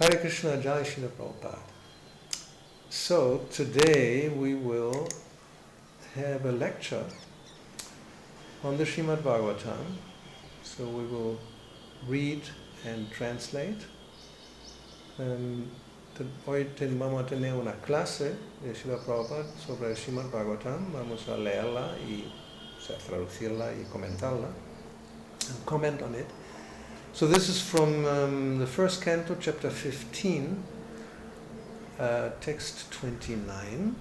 Hare Krishna, Jai Srila Prabhupada. So today we will have a lecture on the Srimad Bhagavatam. So we will read and translate. Hoy vamos a tener una clase de Srila Prabhupada sobre el Srimad Bhagavatam. Vamos a leerla y traducirla y comentarla. And comment on it. So this is from the first canto, chapter 15, text 29.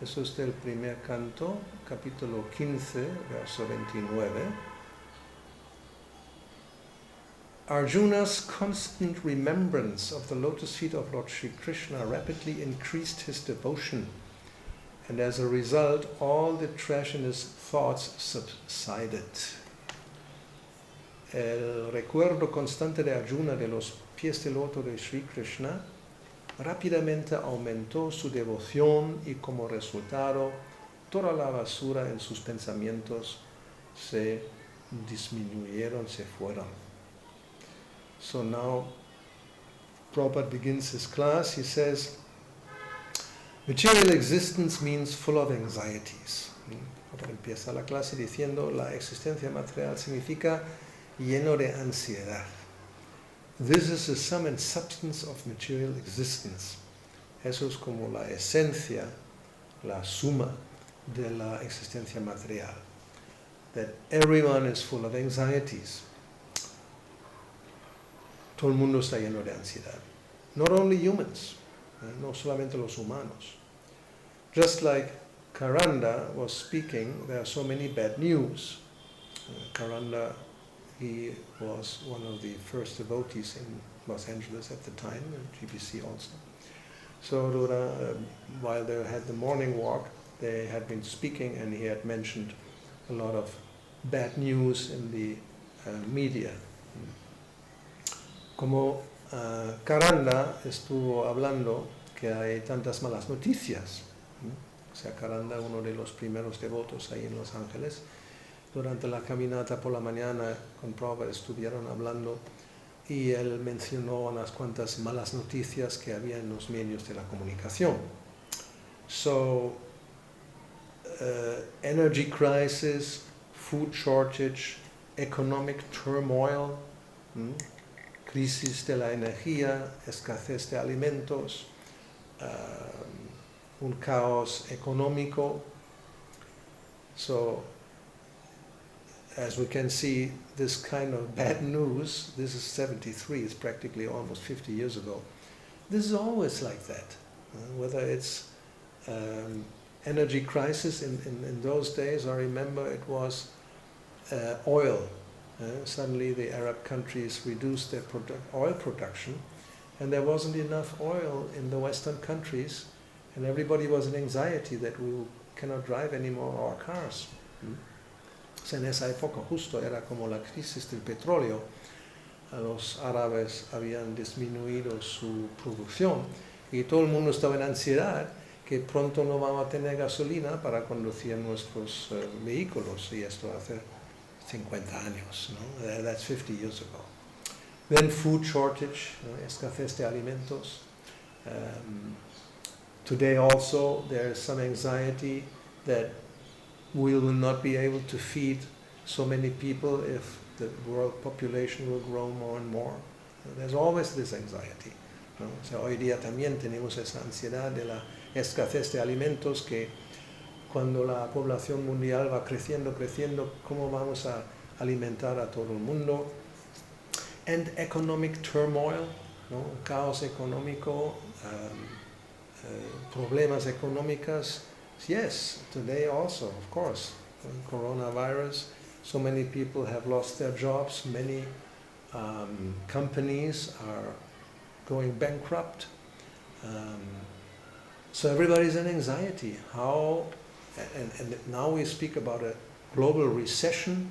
Eso es del primer canto, capítulo 15, verso 29. Arjuna's constant remembrance of the lotus feet of Lord Sri Krishna rapidly increased his devotion, and as a result, all the trash in his thoughts subsided. El recuerdo constante de Arjuna de los pies de loto de Sri Krishna rápidamente aumentó su devoción y como resultado toda la basura en sus pensamientos se disminuyeron, se fueron. So now Prabhupada begins his class. He says, material existence means full of anxieties. Prabhupada empieza la clase diciendo, la existencia material significa lleno de ansiedad. This is the sum and substance of material existence. Eso es como la esencia, la suma de la existencia material. That everyone is full of anxieties. Todo el mundo está lleno de ansiedad. Not only humans, no solamente los humanos. Just like Karanda was speaking, there are so many bad news. Karanda, he was one of the first devotees in Los Angeles at the time, and GBC also. So while they had the morning walk, they had been speaking and he had mentioned a lot of bad news in the media. Como Karanda estuvo hablando que hay tantas malas noticias. O sea, Karanda, uno de los primeros devotos ahí en Los Ángeles, durante la caminata por la mañana con Prabhupada estuvieron hablando y él mencionó unas cuantas malas noticias que había en los medios de la comunicación. So, energy crisis, food shortage, economic turmoil, crisis de la energía, escasez de alimentos, un caos económico. So, as we can see, this kind of bad news, this is 73, it's practically almost 50 years ago. This is always like that. Whether it's energy crisis in those days, I remember it was oil. Suddenly the Arab countries reduced their oil production, and there wasn't enough oil in the Western countries, and everybody was in anxiety that we cannot drive anymore our cars. En esa época justo era como la crisis del petróleo. Los árabes habían disminuido su producción y todo el mundo estaba en ansiedad que pronto no vamos a tener gasolina para conducir nuestros vehículos, y esto hace 50 años, ¿no? That's 50 years ago. Then food shortage, escasez de alimentos. Today also there is some anxiety that we will not be able to feed so many people if the world population will grow more and more. There's always this anxiety, ¿no? O sea, hoy día también tenemos esa ansiedad de la escasez de alimentos, que cuando la población mundial va creciendo, ¿cómo vamos a alimentar a todo el mundo? And economic turmoil, ¿no? Caos económico, problemas económicos. Yes, today also, of course, coronavirus, so many people have lost their jobs, many companies are going bankrupt. So everybody's in anxiety. How, and now we speak about a global recession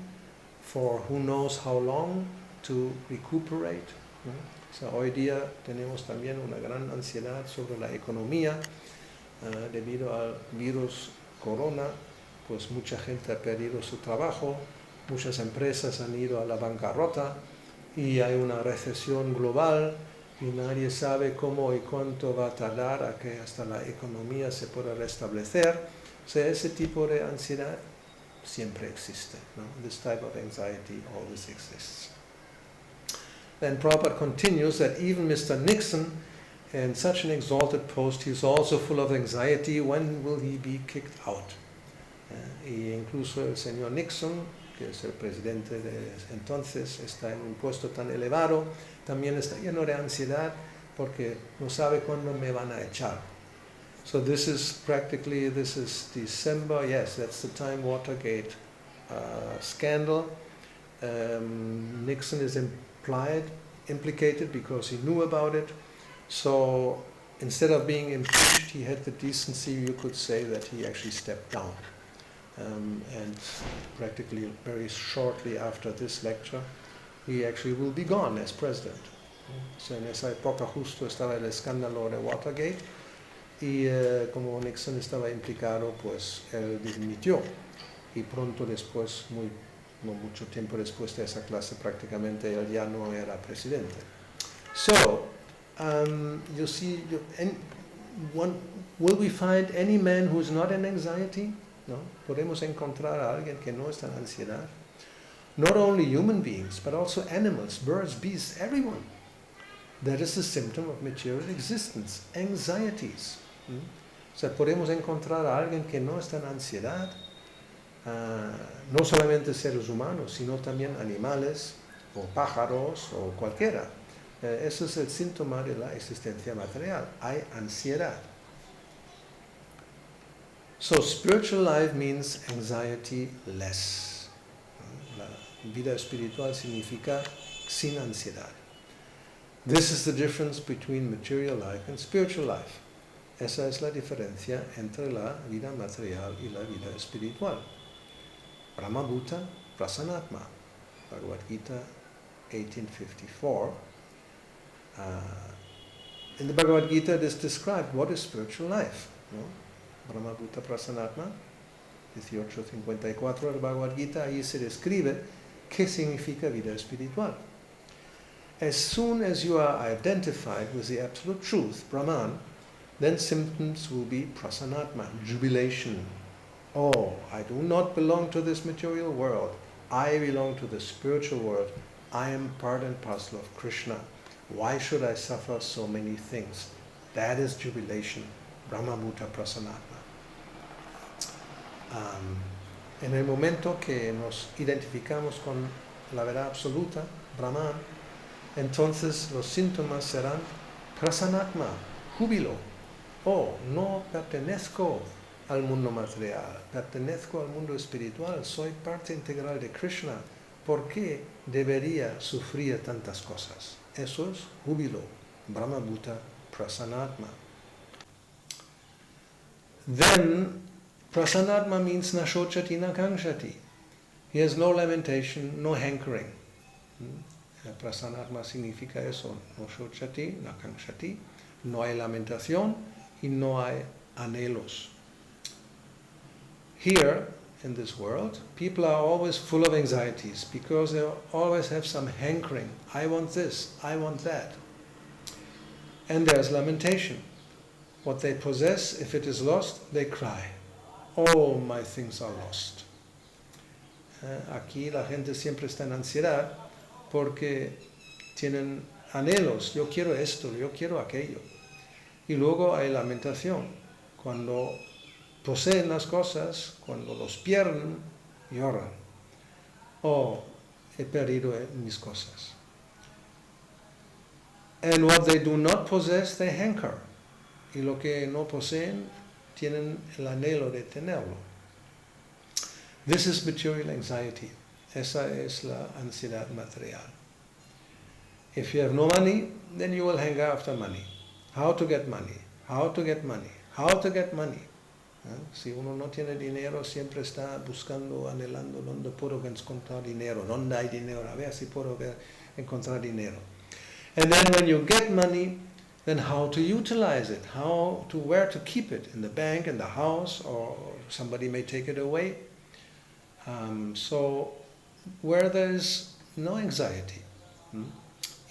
for who knows how long to recuperate. So hoy día tenemos también una gran ansiedad sobre la economía. Debido al virus corona, pues mucha gente ha perdido su trabajo, muchas empresas han ido a la bancarrota y hay una recesión global y nadie sabe cómo y cuánto va a tardar a que hasta la economía se pueda restablecer. O sea, ese tipo de ansiedad siempre existe, ¿no? This type of anxiety always exists. Then Prabhupada continues that even Mr. Nixon, in such an exalted post, he's also full of anxiety. When will he be kicked out? Y incluso el señor Nixon, que es el presidente de entonces, está en un puesto tan elevado, también está lleno de ansiedad porque no sabe cuándo me van a echar. So this is December, yes, that's the time Watergate scandal. Nixon is implicated because he knew about it. So instead of being impeached, he had the decency, you could say, that he actually stepped down. And practically very shortly after this lecture, he actually will be gone as president. So en esa época justo estaba el escándalo de Watergate y como Nixon estaba implicado, pues él dimitió. Y pronto después, no mucho tiempo después de esa clase, prácticamente él ya no era presidente. So, you see, will we find any man who is not in anxiety? No, podemos encontrar a alguien que no está en ansiedad. Not only human beings, but also animals, birds, beasts, everyone. That is a symptom of material existence, anxieties. O sea, podemos encontrar a alguien que no está en ansiedad, no solamente seres humanos, sino también animales, o pájaros, o cualquiera. Eso es el síntoma de la existencia material. Hay ansiedad. So spiritual life means anxiety less. La vida espiritual significa sin ansiedad. This is the difference between material life and spiritual life. Esa es la diferencia entre la vida material y la vida espiritual. Brahmabhuta Prasanatma, Bhagavad Gita 1854. In the Bhagavad Gita it is described what is spiritual life. No? Brahmabhuta Prasanatma, 1854 del Bhagavad Gita, ahí se describe qué significa vida espiritual. As soon as you are identified with the absolute truth, Brahman, then symptoms will be prasanatma, jubilation. Oh, I do not belong to this material world. I belong to the spiritual world. I am part and parcel of Krishna. Why should I suffer so many things? That is jubilation, Brahmabhuta Prasanatma. En el momento que nos identificamos con la verdad absoluta, Brahman, entonces los síntomas serán prasanatma, júbilo. Oh, no pertenezco al mundo material, pertenezco al mundo espiritual, soy parte integral de Krishna. ¿Por qué debería sufrir tantas cosas? Eso es júbilo, Brahmabhuta Prasanatma. Then, Prasanatma means nashochati nakangshati. He has no lamentation, no hankering. Prasanatma significa eso, no shochati, nakangshati. No hay lamentación y no hay anhelos. Here, in this world, people are always full of anxieties because they always have some hankering. I want this, I want that. And there's lamentation. What they possess, if it is lost, they cry. Oh, my things are lost. Aquí la gente siempre está en ansiedad porque tienen anhelos. Yo quiero esto, yo quiero aquello. Y luego hay lamentación. Cuando poseen las cosas, cuando los pierden, lloran. Oh, he perdido mis cosas. And what they do not possess, they hanker. Y lo que no poseen, tienen el anhelo de tenerlo. This is material anxiety. Esa es la ansiedad material. If you have no money, then you will hanker after money. How to get money? How to get money? How to get money? Si uno no tiene dinero, siempre está buscando, anhelando dónde puedo encontrar dinero, dónde hay dinero, a ver si puedo encontrar dinero. And then when you get money, then how to utilize it, where to keep it, in the bank, in the house, or somebody may take it away. So where there is no anxiety.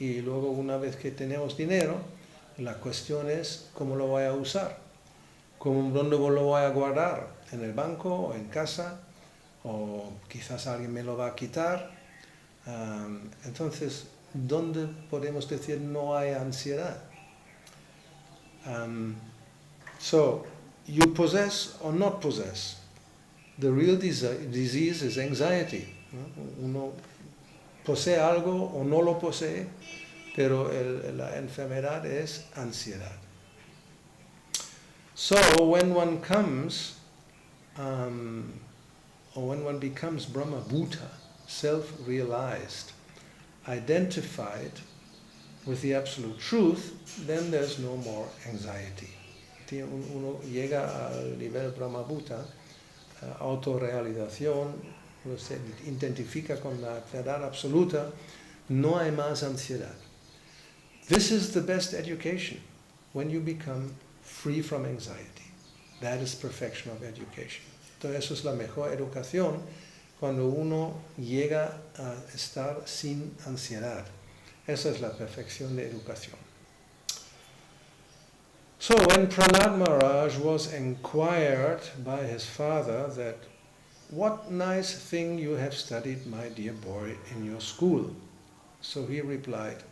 y luego una vez que tenemos dinero, la cuestión es cómo lo voy a usar, dónde lo voy a guardar, en el banco o en casa, o quizás alguien me lo va a quitar. Entonces, ¿dónde podemos decir no hay ansiedad? So, you possess or not possess. The real disease is anxiety. ¿No? Uno posee algo o no lo posee, pero la enfermedad es ansiedad. So, when one comes, or when one becomes Brahma Bhuta, self-realized, identified with the absolute truth, then there's no more anxiety. Uno llega al nivel Brahma Bhuta, autorrealización, uno se identifica con la verdad absoluta, no hay más ansiedad. This is the best education, when you become free from anxiety. That is perfection of education. Entonces eso es la mejor educación, cuando uno llega a estar sin ansiedad. Esa es la perfección de educación. So when Prahlad Maharaj was inquired by his father that, "What nice thing you have studied, my dear boy, in your school?" So he replied,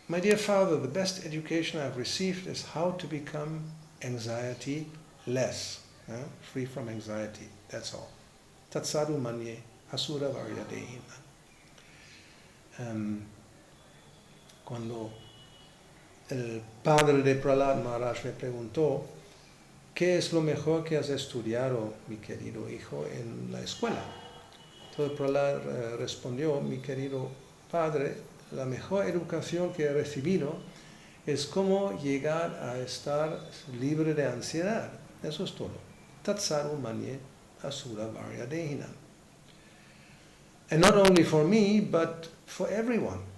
"My dear father, the best education I've received is how to become anxiety less, free from anxiety, that's all. Tatsadu manye asura varyadehina." Cuando el padre de Prahlad Maharaj me preguntó, ¿qué es lo mejor que has estudiado, mi querido hijo, en la escuela? Entonces Prahlad respondió, mi querido padre, la mejor educación que he recibido es cómo llegar a estar libre de ansiedad. Eso es todo. Tatsaru manye asura varyadehina. And not only for me, but for everyone.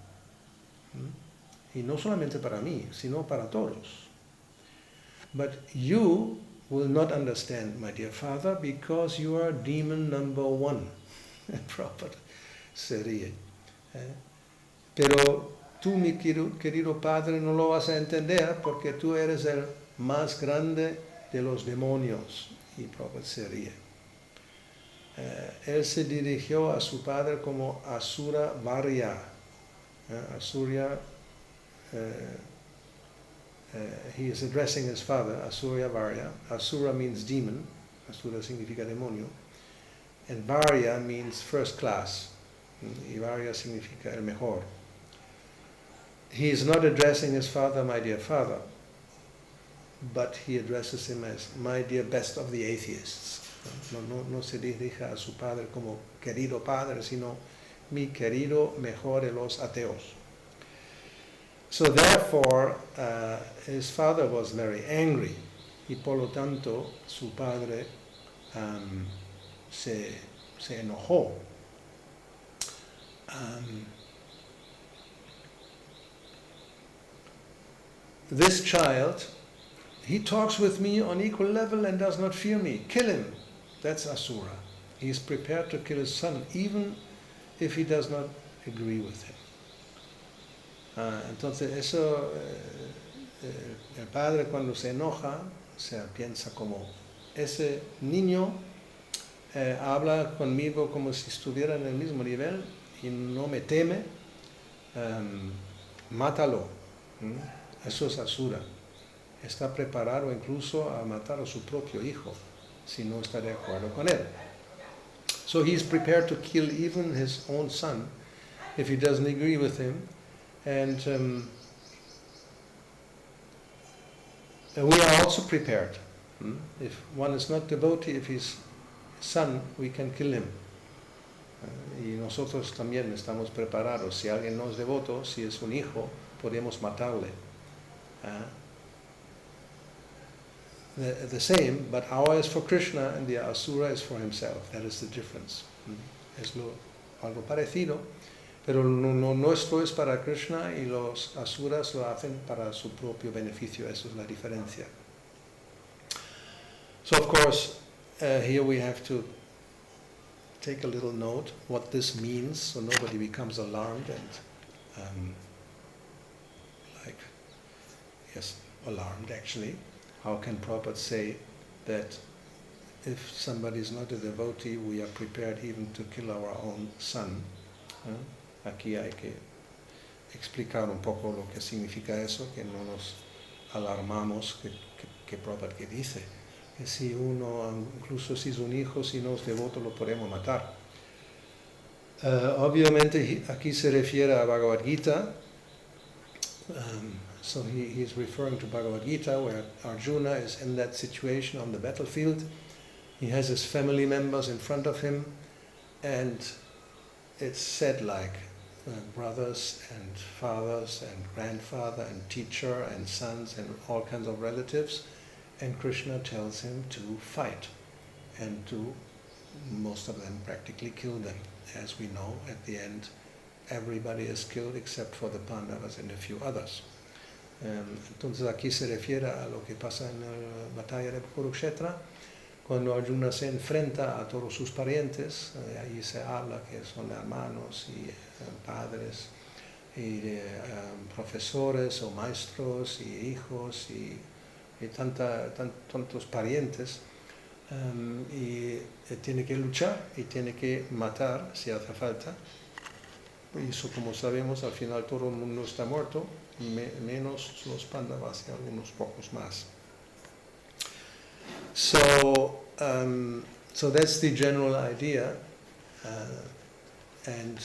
Y no solamente para mí, sino para todos. But you will not understand, my dear father, because you are demon number one. Prabhupada se ríe. Pero tú, mi querido padre, no lo vas a entender porque tú eres el más grande de los demonios. Y Prabhupada se ríe. Él se dirigió a su padre como Asura Varya. Asura, he is addressing his father, Asura Varya. Asura means demon. Asura significa demonio. And Varya means first class. Y Varya significa el mejor. He is not addressing his father, my dear father, but he addresses him as my dear best of the atheists. No se dirige a su padre como querido padre, sino mi querido mejor de los ateos. So therefore, his father was very angry, y por lo tanto su padre se enojó. This child, he talks with me on equal level and does not fear me. Kill him. That's Asura. He is prepared to kill his son, even if he does not agree with him. Entonces eso, el padre cuando se enoja, se piensa como, ese niño habla conmigo como si estuviera en el mismo nivel y no me teme, mátalo. Eso es Asura. Está preparado incluso a matar a su propio hijo si no está de acuerdo con él. So he's prepared to kill even his own son if he doesn't agree with him. And we are also prepared. If one is not devotee, if he's son, we can kill him. Y nosotros también estamos preparados. Si alguien no es devoto, si es un hijo, podemos matarle. The same, but our is for Krishna and the Asura is for himself. That is the difference. Es algo parecido, pero nuestro es para Krishna y los Asuras lo hacen para su propio beneficio. Eso es la diferencia. So of course, here we have to take a little note what this means, so nobody becomes alarmed and is alarmed actually. How can Prabhupada say that if somebody is not a devotee, we are prepared even to kill our own son? Aquí hay que explicar un poco lo que significa eso, que no nos alarmamos, que Prabhupada que dice, que si uno, incluso si es un hijo, si no es devoto, lo podemos matar. Obviamente aquí se refiere a Bhagavad Gita, so he is referring to Bhagavad Gita, where Arjuna is in that situation on the battlefield. He has his family members in front of him, and it's said like brothers and fathers and grandfather and teacher and sons and all kinds of relatives, and Krishna tells him to fight and to, most of them, practically kill them. As we know, at the end, everybody is killed except for the Pandavas and a few others. Entonces aquí se refiere a lo que pasa en la batalla de Kurukshetra, cuando Arjuna se enfrenta a todos sus parientes. Ahí se habla que son hermanos y padres y profesores o maestros y hijos y tantos parientes, y tiene que luchar y tiene que matar si hace falta. Y eso, como sabemos, al final todo el mundo está muerto, menos los Pandavas y algunos pocos más. So that's the general idea, and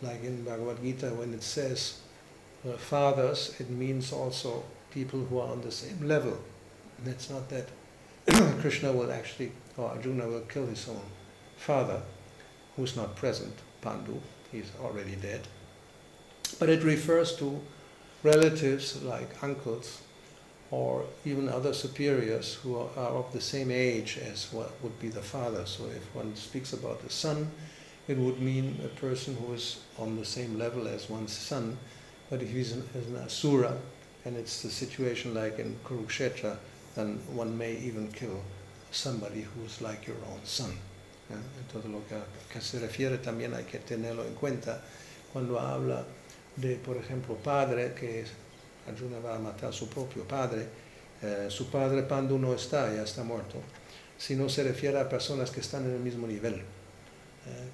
like in Bhagavad Gita, when it says fathers, it means also people who are on the same level. And it's not that Krishna will actually, or Arjuna will kill his own father, who's not present, Pandu, he's already dead. But it refers to relatives like uncles or even other superiors who are of the same age as what would be the father. So if one speaks about the son, it would mean a person who is on the same level as one's son. But if he's an asura, and it's the situation like in Kurukshetra, then one may even kill somebody who's like your own son. Entonces lo que se refiere también hay que tenerlo en cuenta cuando habla de, por ejemplo, padre, que Arjuna va a matar a su propio padre. Su padre Pandu no está, ya está muerto, sino se refiere a personas que están en el mismo nivel,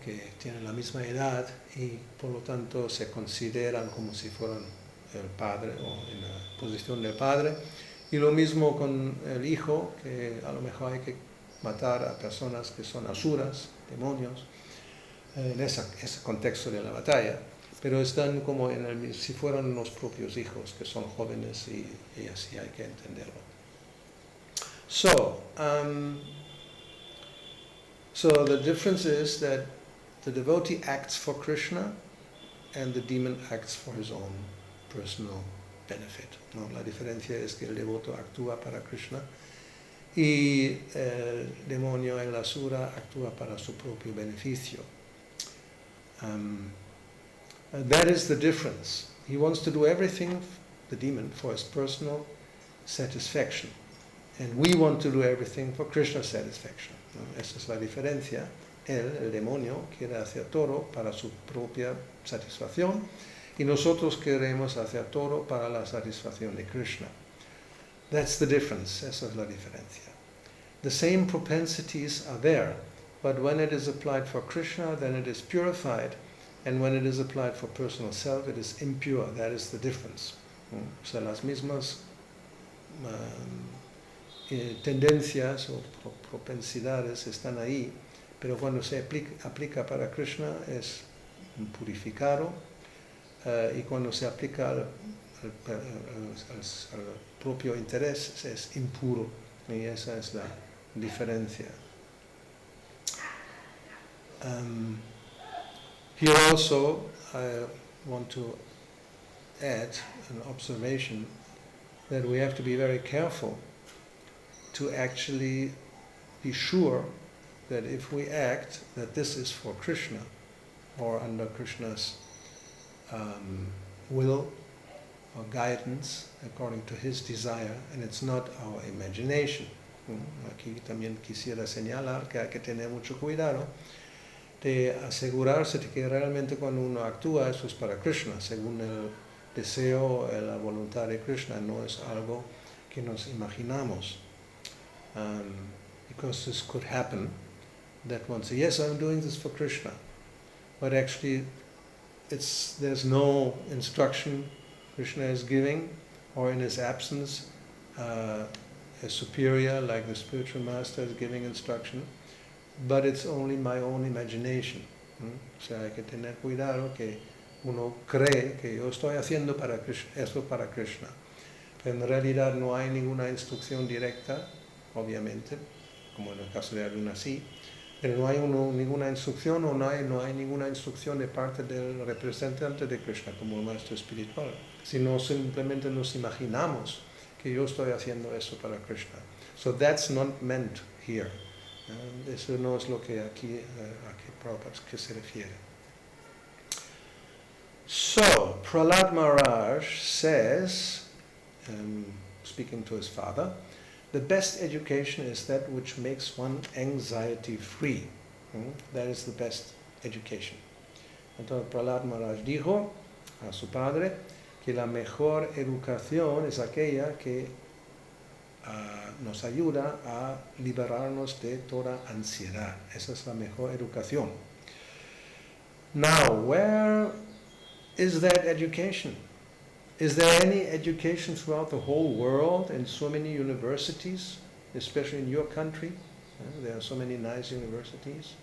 que tienen la misma edad y por lo tanto se consideran como si fueran el padre o en la posición del padre. Y lo mismo con el hijo, que a lo mejor hay que matar a personas que son asuras, demonios, en ese contexto de la batalla, pero están como si fueran los propios hijos, que son jóvenes, y así hay que entenderlo. So the difference is that the devotee acts for Krishna and the demon acts for his own personal benefit. ¿No? La diferencia es que el devoto actúa para Krishna y el demonio, el asura, actúa para su propio beneficio. That is the difference. He wants to do everything, the demon, for his personal satisfaction. And we want to do everything for Krishna's satisfaction. ¿No? Esa es la diferencia. Él, el demonio, quiere hacer todo para su propia satisfacción y nosotros queremos hacer todo para la satisfacción de Krishna. That's the difference. Esa es la diferencia. The same propensities are there, but when it is applied for Krishna, then it is purified, and when it is applied for personal self, it is impure. That is the difference. O sea, las mismas tendencias o propensidades están ahí, pero cuando se aplica para Krishna es purificado, y cuando se aplica al propio interés es impuro, y esa es la diferencia. Here also I want to add an observation that we have to be very careful to actually be sure that if we act, that this is for Krishna or under Krishna's will or guidance according to his desire, and it's not our imagination. Aquí también quisiera señalar que hay que tener mucho cuidado de asegurarse de que realmente cuando uno actúa eso es para Krishna, según deseo, la voluntad de Krishna no es algo que nos imaginamos. Because this could happen, that one says, yes, I'm doing this for Krishna, but actually there's no instruction Krishna is giving, or in his absence, a superior like the spiritual master is giving instruction, but it's only my own imagination. O sea, hay que tener cuidado que uno cree que yo estoy haciendo para Krishna, eso para Krishna, pero en realidad no hay ninguna instrucción directa, obviamente, como en el caso de Arjuna sí, pero no hay ninguna instrucción o no hay ninguna instrucción de parte del representante de Krishna como el maestro espiritual, sino simplemente nos imaginamos que yo estoy haciendo eso para Krishna. So that's not meant here. Eso no es lo que aquí Prabhupada que se refiere. So, Prahlad Maharaj says, speaking to his father, the best education is that which makes one anxiety free. That is the best education. Entonces Prahlad Maharaj dijo a su padre que la mejor educación es aquella que nos ayuda a liberarnos de toda ansiedad. Esa es la mejor educación. Now, where is that education? Is there any education throughout the whole world in so many universities, especially in your country? There are so many nice universities.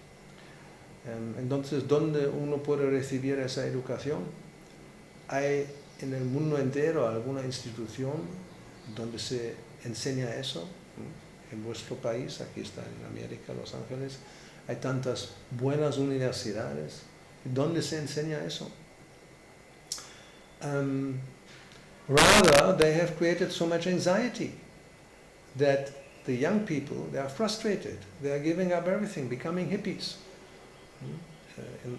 Entonces, ¿dónde uno puede recibir esa educación? ¿Hay en el mundo entero alguna institución donde se enseña eso? En vuestro país, aquí está en América, Los Ángeles, hay tantas buenas universidades. ¿Dónde se enseña eso? Rather, they have created so much anxiety that the young people, they are frustrated. They are giving up everything, becoming hippies.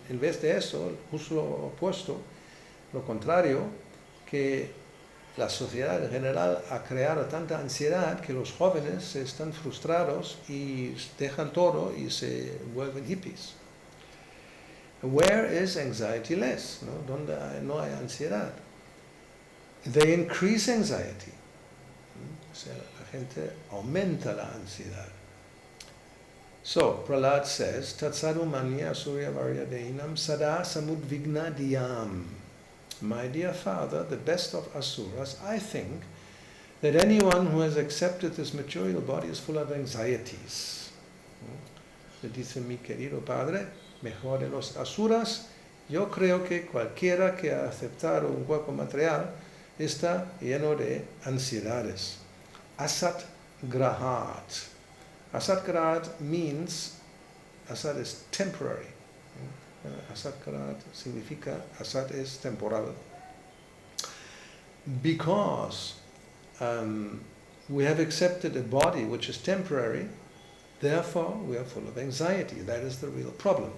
En vez de eso, justo lo opuesto, lo contrario, que la sociedad en general ha creado tanta ansiedad que los jóvenes están frustrados y dejan todo y se vuelven hippies. Where is anxiety less? ¿No? Donde no hay ansiedad. They increase anxiety. O sea, la gente aumenta la ansiedad. So, Prahlad says, Tatsaru manya surya varyadenam sada samudvigna diyam. My dear father, the best of asuras, I think that anyone who has accepted this material body is full of anxieties. Le dice mi querido padre, mejor de los asuras, yo creo que cualquiera que ha aceptado un cuerpo material está lleno de ansiedades. Asat grahat. Asat grahat means, asat is temporary. Asat grahat significa, asat es temporal. Because we have accepted a body which is temporary, therefore we are full of anxiety. That is the real problem.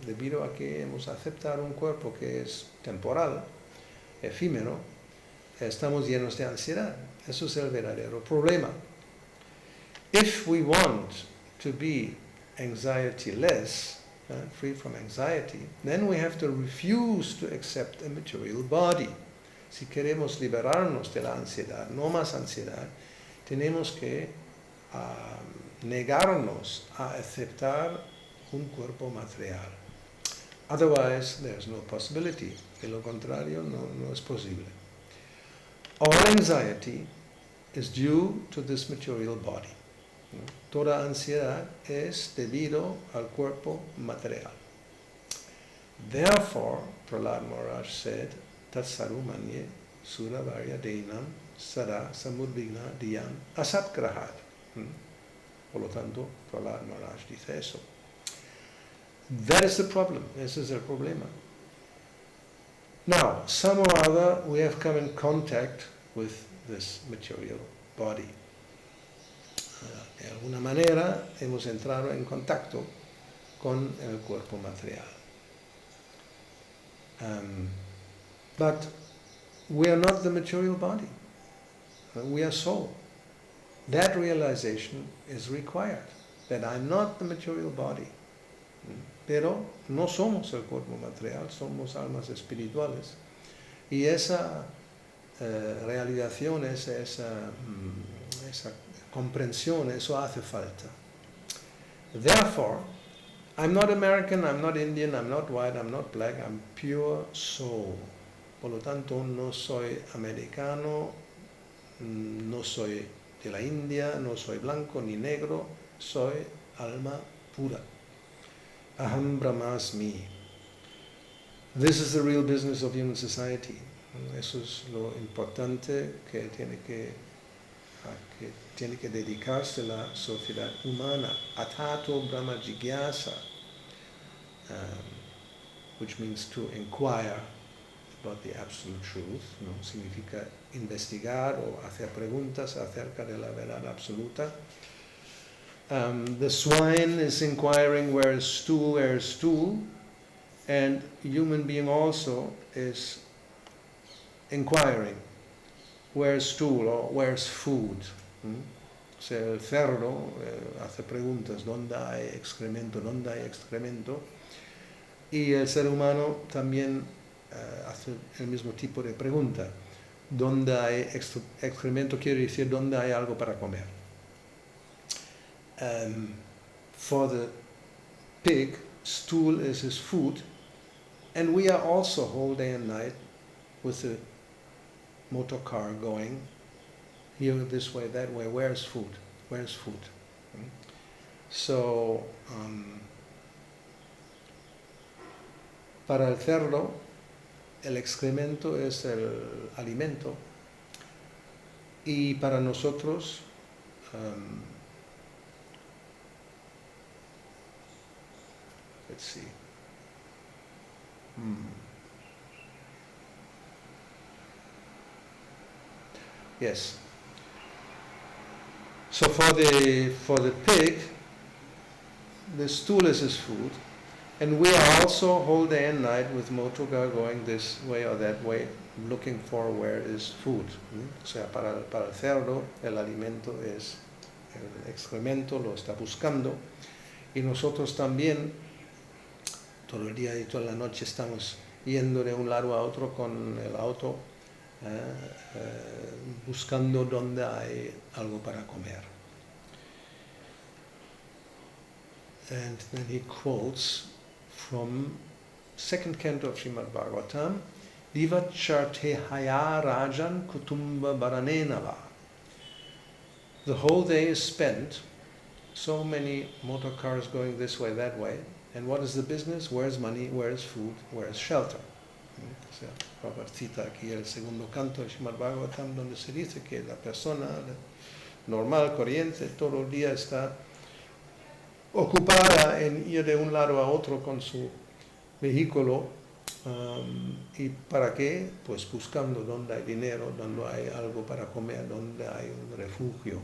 Debido a que hemos aceptado un cuerpo que es temporal, efímero, estamos llenos de ansiedad. Eso es el verdadero problema. If we want to be anxiety-less, free from anxiety, then we have to refuse to accept a material body. Si queremos liberarnos de la ansiedad, no más ansiedad, tenemos que negarnos a aceptar un cuerpo material. Otherwise, there's no possibility. De lo contrario, no es posible. All anxiety is due to this material body. Toda ansiedad es debido al cuerpo material. Therefore, Prahlad Maharaj said, Tatsaru manye sura varya denam sada samudvigna diyam asat grahat. Por lo tanto, Prahlad Maharaj dice eso. That is the problem. Ese es el problema. Now, some or other, we have come in contact with this material body. De alguna manera hemos entrado en contacto con el cuerpo material. But we are not the material body. We are soul. That realization is required, that I'm not the material body. Pero no somos el cuerpo material, somos almas espirituales. Y esa realización, esa comprensión, eso hace falta. Therefore, I'm not American, I'm not Indian, I'm not white, I'm not black, I'm pure soul. Por lo tanto, no soy americano, no soy de la India, no soy blanco ni negro, soy alma pura. Aham Brahmasmi. This is the real business of human society. Eso es lo importante que tiene que dedicarse la sociedad humana. Atato Brahma Jigyasa, which means to inquire about the absolute truth, ¿no? Significa investigar o hacer preguntas acerca de la verdad absoluta. The swine is inquiring where is stool, and human being also is inquiring where's stool or where's food. O sea, el cerdo hace preguntas, ¿dónde hay excremento? ¿Dónde hay excremento? Y el ser humano también hace el mismo tipo de pregunta. ¿Dónde hay excremento? Quiere decir, ¿dónde hay algo para comer? For the pig, stool is his food, and we are also whole day and night with the motor car going here this way, that way. Where's food? Where's food? So, para el cerdo, el excremento es el alimento, y para nosotros, let's see. Yes. So for the pig, the stool is his food, and we are also whole day and night with motor car going this way or that way, looking for where is food. O sea, para el cerdo el alimento es el excremento, lo está buscando, y nosotros también todo el día y toda la noche estamos yendo de un lado a otro con el auto, buscando dónde hay algo para comer. And then he quotes from second canto of Srimad Bhagavatam, Diva Charte Haya Rajan Kutumba Baranenava. The whole day is spent, so many motor cars going this way, that way, and what is the business? Where's money? Where's food? Where's shelter? O sea, Prabhupada cita aquí el segundo canto de Srimad Bhagavatam, donde se dice que la persona normal, corriente, todo el día está ocupada en ir de un lado a otro con su vehículo. ¿Y para qué? Pues buscando dónde hay dinero, dónde hay algo para comer, dónde hay un refugio.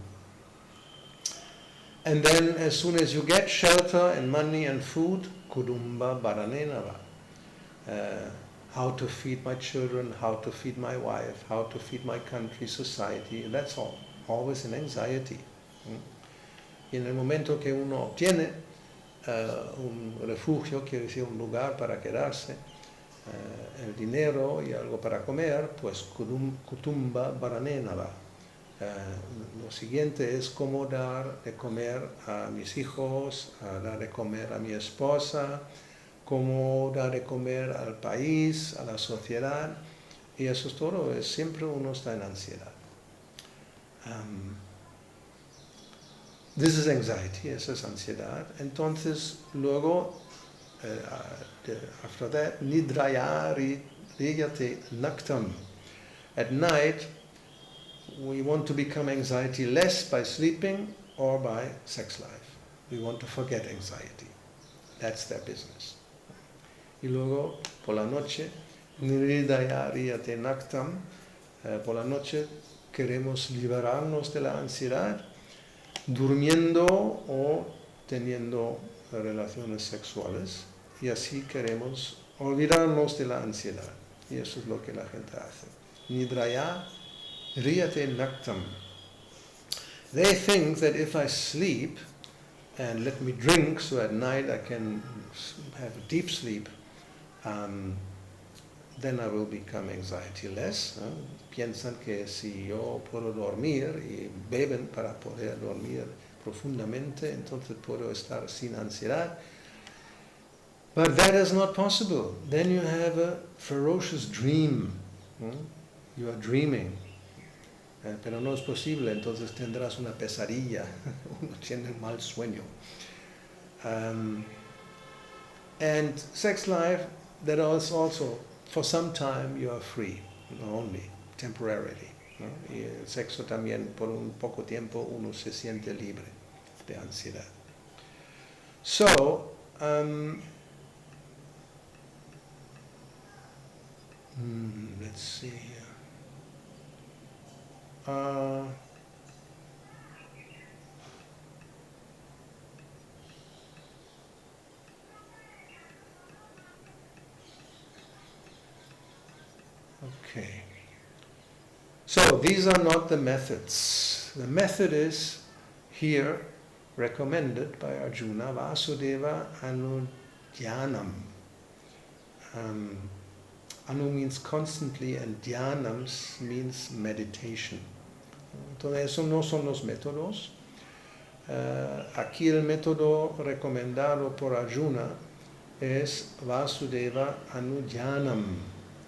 And then as soon as you get shelter and money and food, kudumba baranenava. How to feed my children, how to feed my wife, how to feed my country, society, that's all. Always an anxiety. Y en el momento que uno obtiene un refugio, quiere decir un lugar para quedarse, el dinero y algo para comer, pues kutumba baranenava. Lo siguiente es cómo dar de comer a mis hijos, dar de comer a mi esposa, cómo dar de comer al país, a la sociedad, y eso es todo, siempre uno está en ansiedad. This is anxiety, esa es ansiedad. Entonces, luego, after that, nidraya riyate naktam. At night, we want to become anxiety less by sleeping or by sex life. We want to forget anxiety. That's their business. Y luego, por la noche, niridaya riyate naktam. Por la noche queremos liberarnos de la ansiedad, durmiendo o teniendo relaciones sexuales, y así queremos olvidarnos de la ansiedad. Y eso es lo que la gente hace. Nidraya riyate naktam. They think that if I sleep and let me drink, so at night I can have a deep sleep, then I will become anxiety-less. Piensan que si yo puedo dormir y beben para poder dormir profundamente, entonces puedo estar sin ansiedad. But that is not possible. Then you have a ferocious dream. You are dreaming. Pero no es posible, entonces tendrás una pesadilla. Uno tiene un mal sueño. And sex life, that is also, for some time you are free, only temporarily. Y el sexo también, por un poco tiempo, uno se siente libre de ansiedad. So, let's see here. Okay. So these are not the methods. The method is here recommended by Arjuna, Vasudeva Anudhyanam. Anu means constantly and dhyanam means meditation. Entonces, esos no son los métodos. Aquí el método recomendado por Arjuna es Vasudeva Anudhyanam.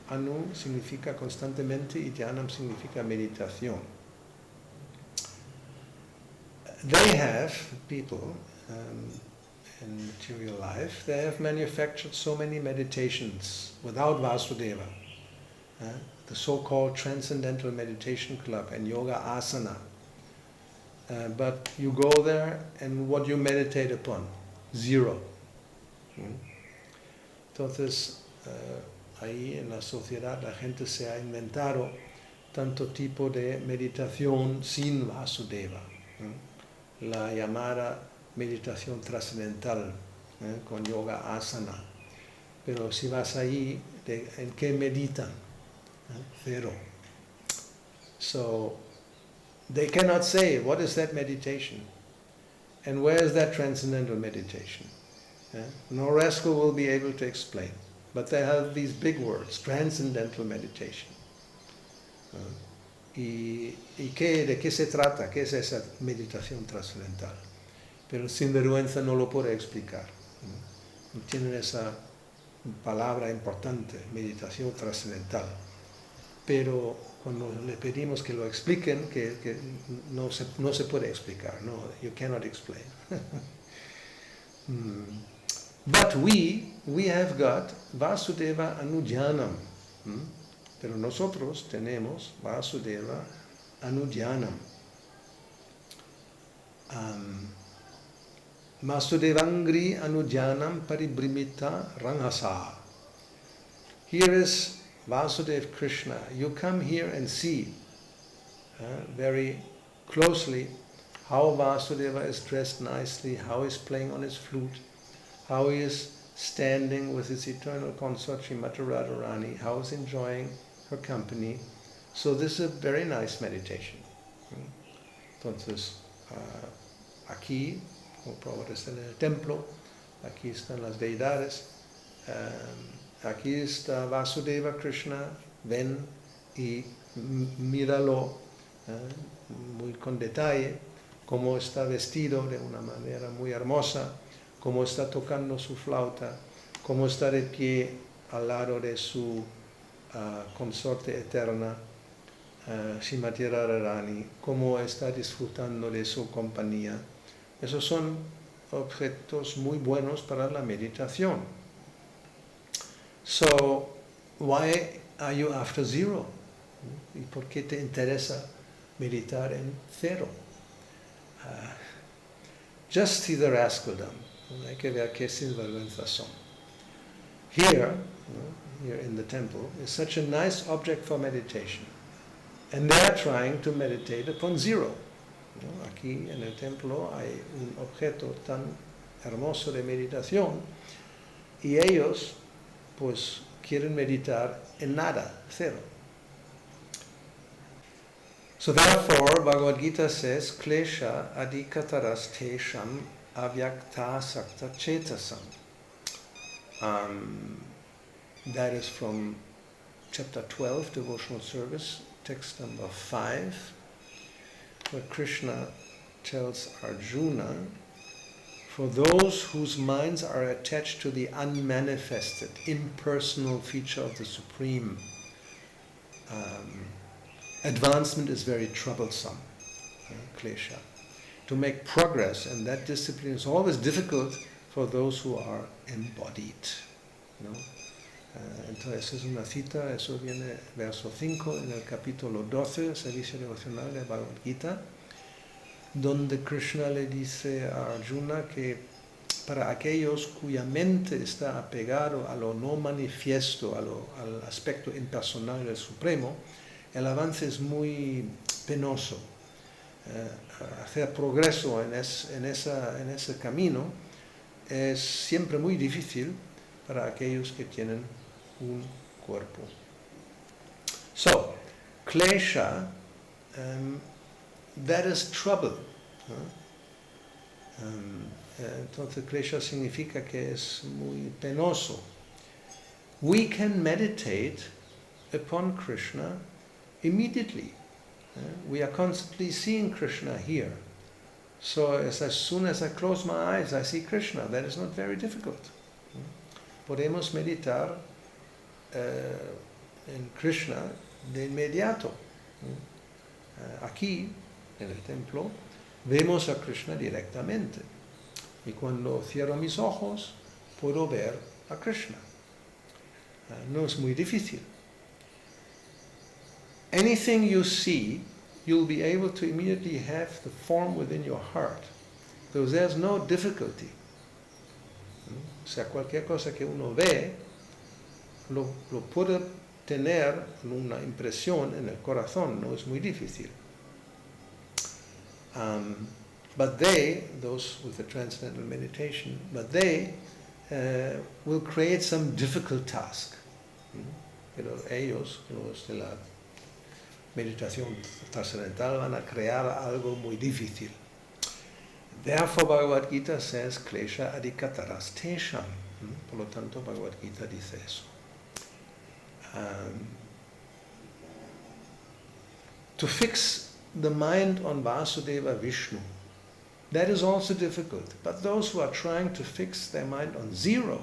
Anu significa constantemente y dhyanam significa meditación. They have, people in material life, they have manufactured so many meditations without Vasudeva. The so-called Transcendental Meditation Club and Yoga Asana. But you go there and what you meditate upon? Zero. Entonces, ahí en la sociedad la gente se ha inventado tanto tipo de meditación sin Vasudeva. La llamada meditación trascendental con yoga asana. Pero si vas ahí, ¿en qué meditan? Cero. So, they cannot say, what is that meditation? And where is that transcendental meditation? No rascal will be able to explain. But they have these big words, transcendental meditation. ¿De qué se trata? ¿Qué es esa meditación trascendental? Pero el sinvergüenza no lo puede explicar. No tienen esa palabra importante, meditación trascendental. Pero cuando le pedimos que lo expliquen, que no se puede explicar. No, you cannot explain. But we have got Vasudeva Anudhyanam. Pero nosotros tenemos Vasudeva Anudhyanam. Vasudevangri Anudhyanam Paribrimita Ranghasa. Here is Vasudev Krishna. You come here and see very closely how Vasudeva is dressed nicely, how he's playing on his flute, how he is standing with his eternal consort Srimati Radharani, how he's enjoying her company. So this is a very nice meditation. Entonces, aquí, como Prabhupada está en el templo, aquí están las deidades, aquí está Vasudeva Krishna, ven y míralo muy con detalle, cómo está vestido de una manera muy hermosa, cómo está tocando su flauta, cómo está de pie al lado de su consorte eterna, Srimati Radharani, cómo está disfrutando de su compañía. Esos son objetos muy buenos para la meditación. So, why are you after zero? ¿Y por qué te interesa meditar en cero? Just see the rascaldom. Hay que ver qué sinvergüenzas son. Here in the temple, is such a nice object for meditation. And they are trying to meditate upon zero. Aquí en el templo hay un objeto tan hermoso de meditación y ellos pues quieren meditar en nada, cero. So therefore, Bhagavad Gita says, Klesha adhikataras tesham avyakta sakta chetasam. That is from chapter 12, devotional service, text number 5, where Krishna tells Arjuna, for those whose minds are attached to the unmanifested, impersonal feature of the Supreme, advancement is very troublesome, klesha. To make progress in that discipline is always difficult for those who are embodied. ¿No? Entonces es una cita, eso viene verso 5 en el capítulo 12, servicio devocional de Bhagavad Gita, donde Krishna le dice a Arjuna que para aquellos cuya mente está apegado a lo no manifiesto, al aspecto impersonal del Supremo, el avance es muy penoso. Hacer progreso en ese camino es siempre muy difícil para aquellos que tienen un cuerpo. So, klesha, that is trouble. Entonces, klesha significa que es muy penoso. We can meditate upon Krishna immediately. We are constantly seeing Krishna here. So as soon as I close my eyes, I see Krishna. That is not very difficult. Podemos meditar en Krishna de inmediato. Aquí, en el templo, vemos a Krishna directamente. Y cuando cierro mis ojos, puedo ver a Krishna. No es muy difícil. Anything you see, you'll be able to immediately have the form within your heart. So there's no difficulty. O sea, cualquier cosa que uno ve, lo puede tener una impresión en el corazón, no es muy difícil. But they, those with the transcendental meditation, but they will create some difficult task. Pero ellos, los de la meditación trascendental, van a crear algo muy difícil. Therefore, Bhagavad Gita says, klesha adhikataras tesham. Por lo tanto, Bhagavad Gita dice eso. To fix the mind on Vasudeva Vishnu, that is also difficult. But those who are trying to fix their mind on zero,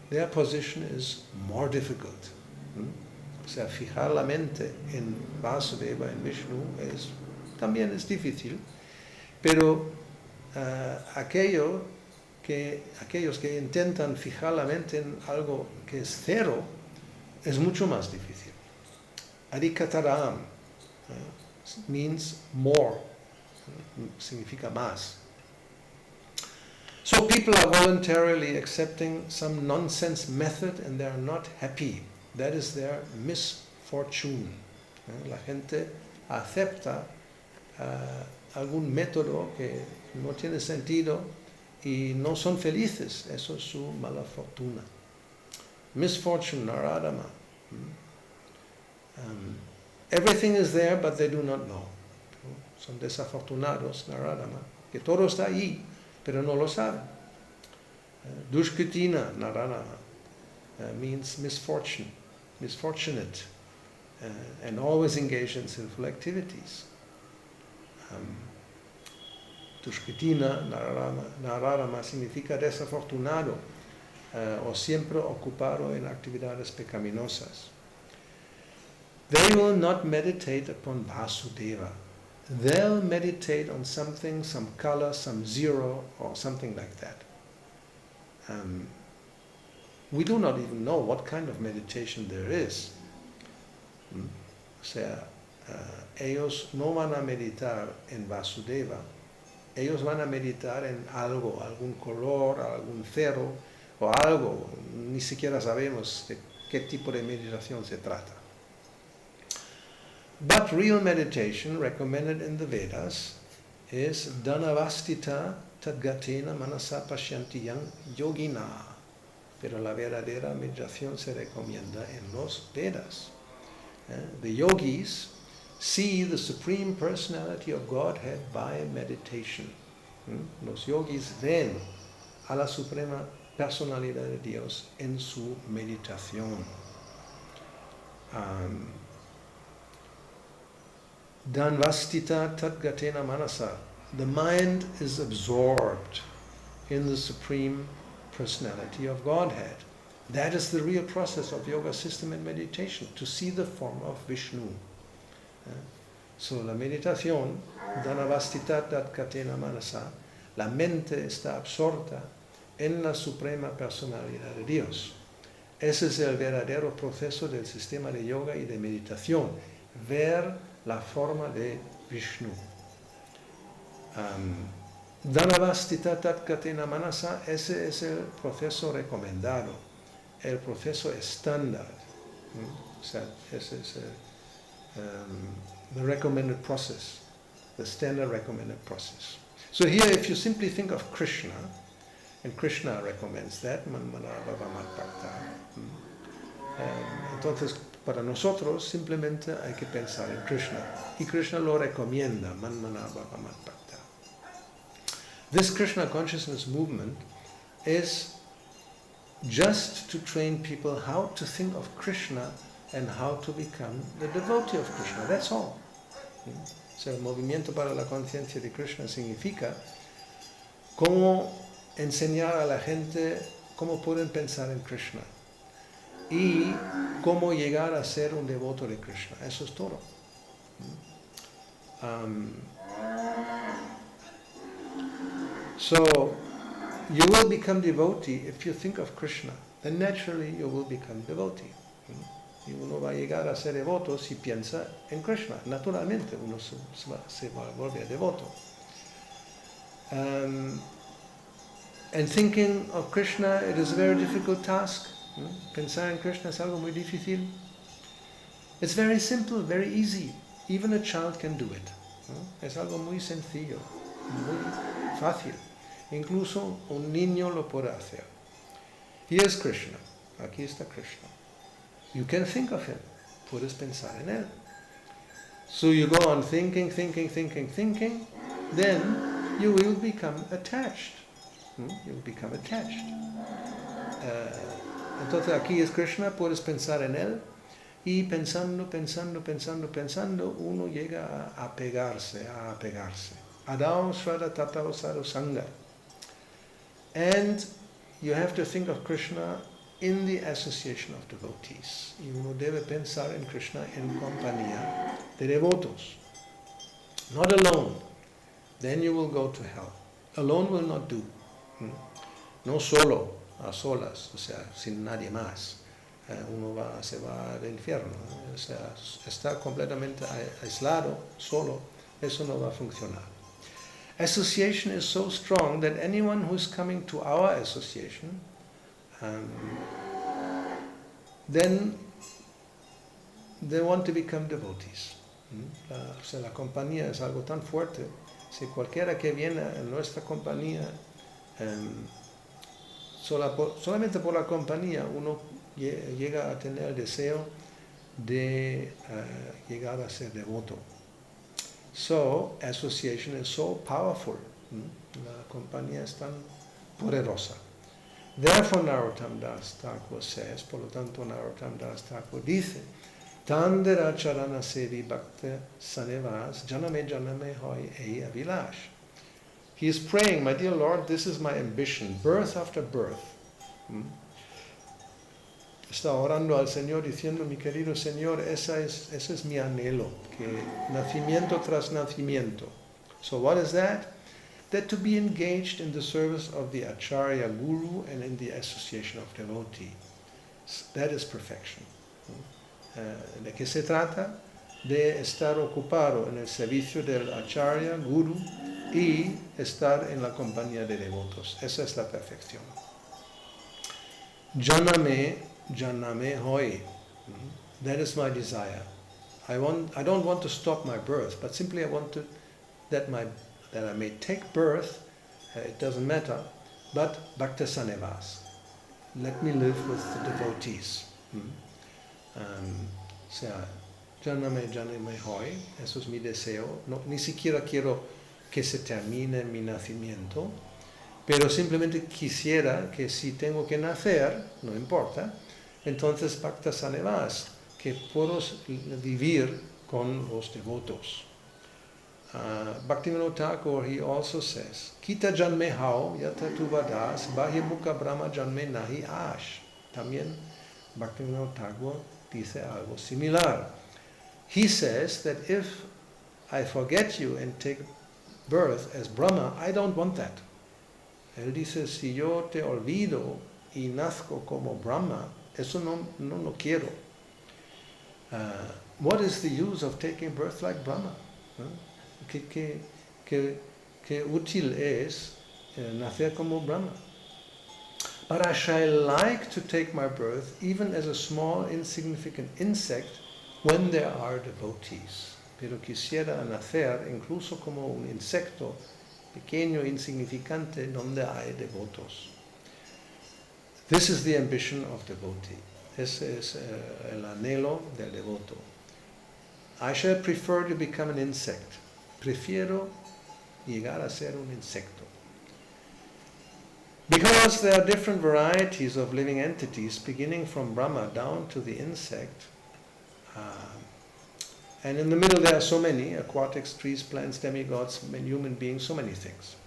their position is more difficult. O sea, fijar la mente en Vasudeva, en Vishnu, también es difícil, pero aquellos que intentan fijar la mente en algo que es cero, es mucho más difícil. Adhikataram means more, significa más. So people are voluntarily accepting some nonsense method and they are not happy. That is their misfortune. La gente acepta algún método que no tiene sentido y no son felices. Eso es su mala fortuna. Misfortune, naradama. Everything is there, but they do not know. Son desafortunados, naradama, que todo está ahí, pero no lo saben. Dushkritina, naradama, means misfortune, misfortunate, and always engaged in sinful activities. Dushkritina, naradama, significa desafortunado, o siempre ocupado en actividades pecaminosas. They will not meditate upon Vasudeva. They'll meditate on something, some color, some zero, or something like that. We do not even know what kind of meditation there is. O sea, ellos no van a meditar en Vasudeva, ellos van a meditar en algo, algún color, algún cero, o algo, ni siquiera sabemos de qué tipo de meditación se trata. But real meditation, recommended in the Vedas, is dhanavastita tadgatena manasa pashyanti yogina. Pero la verdadera meditación se recomienda en los Vedas. The yogis see the Supreme Personality of Godhead by meditation. Los yogis ven a la Suprema Personalidad de Dios en su meditación. Danvastita tatgatena manasa. The mind is absorbed in the Supreme Personality of Godhead. That is the real process of yoga system and meditation, to see the form of Vishnu. So la meditación, Danavastita tatgatena manasa, la mente está absorta en la Suprema Personalidad de Dios. Ese es el verdadero proceso del sistema de yoga y de meditación, ver la forma de Vishnu. Danavastita tatgatena manasa, ese es el proceso recomendado, el proceso estándar. O sea, ese es the recommended process, the standard recommended process. So here, if you simply think of Krishna, and Krishna recommends that, manmana bhavamat bhakta. Entonces, para nosotros simplemente hay que pensar en Krishna, y Krishna lo recomienda, manmana bhavamat bhakta. This Krishna consciousness movement is just to train people how to think of Krishna and how to become the devotee of Krishna. That's all. O sea, el movimiento para la conciencia de Krishna significa cómo enseñar a la gente cómo pueden pensar en Krishna y cómo llegar a ser un devoto de Krishna. Eso es todo. So, you will become devotee if you think of Krishna. Then naturally you will become devotee. Y uno va a llegar a ser devoto si piensa en Krishna. Naturalmente uno se va a volver devoto. And thinking of Krishna, it is a very difficult task. Pensar en Krishna es algo muy difícil. It's very simple, very easy. Even a child can do it. Es algo muy sencillo, muy fácil. Incluso un niño lo puede hacer. Here's Krishna. Aquí está Krishna. You can think of him. Puedes pensar en él. So you go on thinking. Then you will become attached. You will become attached. Entonces aquí es Krishna, puedes pensar en él. Y pensando, uno llega a apegarse. Adao Srada Tatao Sadhu Sangha. And you have to think of Krishna in the association of devotees. Y uno debe pensar en Krishna en compañía de devotos. Not alone. Then you will go to hell. Alone will not do. No solo, a solas, o sea, sin nadie más. Uno se va al infierno. O sea, estar completamente aislado, solo, eso no va a funcionar. Association is so strong that anyone who is coming to our association, then they want to become devotees. O sea, la compañía es algo tan fuerte. Si cualquiera que viene en nuestra compañía, solamente por la compañía uno llega a tener el deseo de llegar a ser devoto. So, association is so powerful. La compañía es tan poderosa. Therefore, Narottam Das Thakur says, por lo tanto, Narottam Das Thakur dice, Tandera charana sevi bhakta sanevas janame hoy ei avilash. He is praying, my dear Lord, this is my ambition, birth after birth. Está orando al Señor diciendo, mi querido Señor, ese es mi anhelo, que nacimiento tras nacimiento. So what is that? That to be engaged in the service of the Acharya Guru and in the association of devotees. That is perfection. ¿De qué se trata? De estar ocupado en el servicio del Acharya Guru y estar en la compañía de devotos. Esa es la perfección. Janame hoy. That is my desire. I don't want to stop my birth, but simply I want that I may take birth. It doesn't matter, but bhakta sanevas. Let me live with the devotees. O sea, janame hoy. Eso es mi deseo. No, ni siquiera quiero que se termine mi nacimiento, pero simplemente quisiera que si tengo que nacer, no importa, entonces bhakta sanevas, que puedo vivir con los devotos. Bhaktivinoda Thakur, he also says, Kita janme hao yata tu vadas bahimukha brahma janme nahi ash. También Bhaktivinoda Thakur dice algo similar. He says that if I forget you and take birth as Brahma, I don't want that. Él dice, si yo te olvido y nazco como Brahma, eso no lo quiero. What is the use of taking birth like Brahma? ¿Qué útil es nacer como Brahma? But I shall like to take my birth even as a small, insignificant insect when there are devotees. Pero quisiera nacer incluso como un insecto pequeño, insignificante, donde hay devotos. This is the ambition of devotee. Ese es el anhelo del devoto. I shall prefer to become an insect. Prefiero llegar a ser un insecto. Because there are different varieties of living entities, beginning from Brahma down to the insect, and in the middle there are so many, aquatics, trees, plants, demigods, human beings, so many things.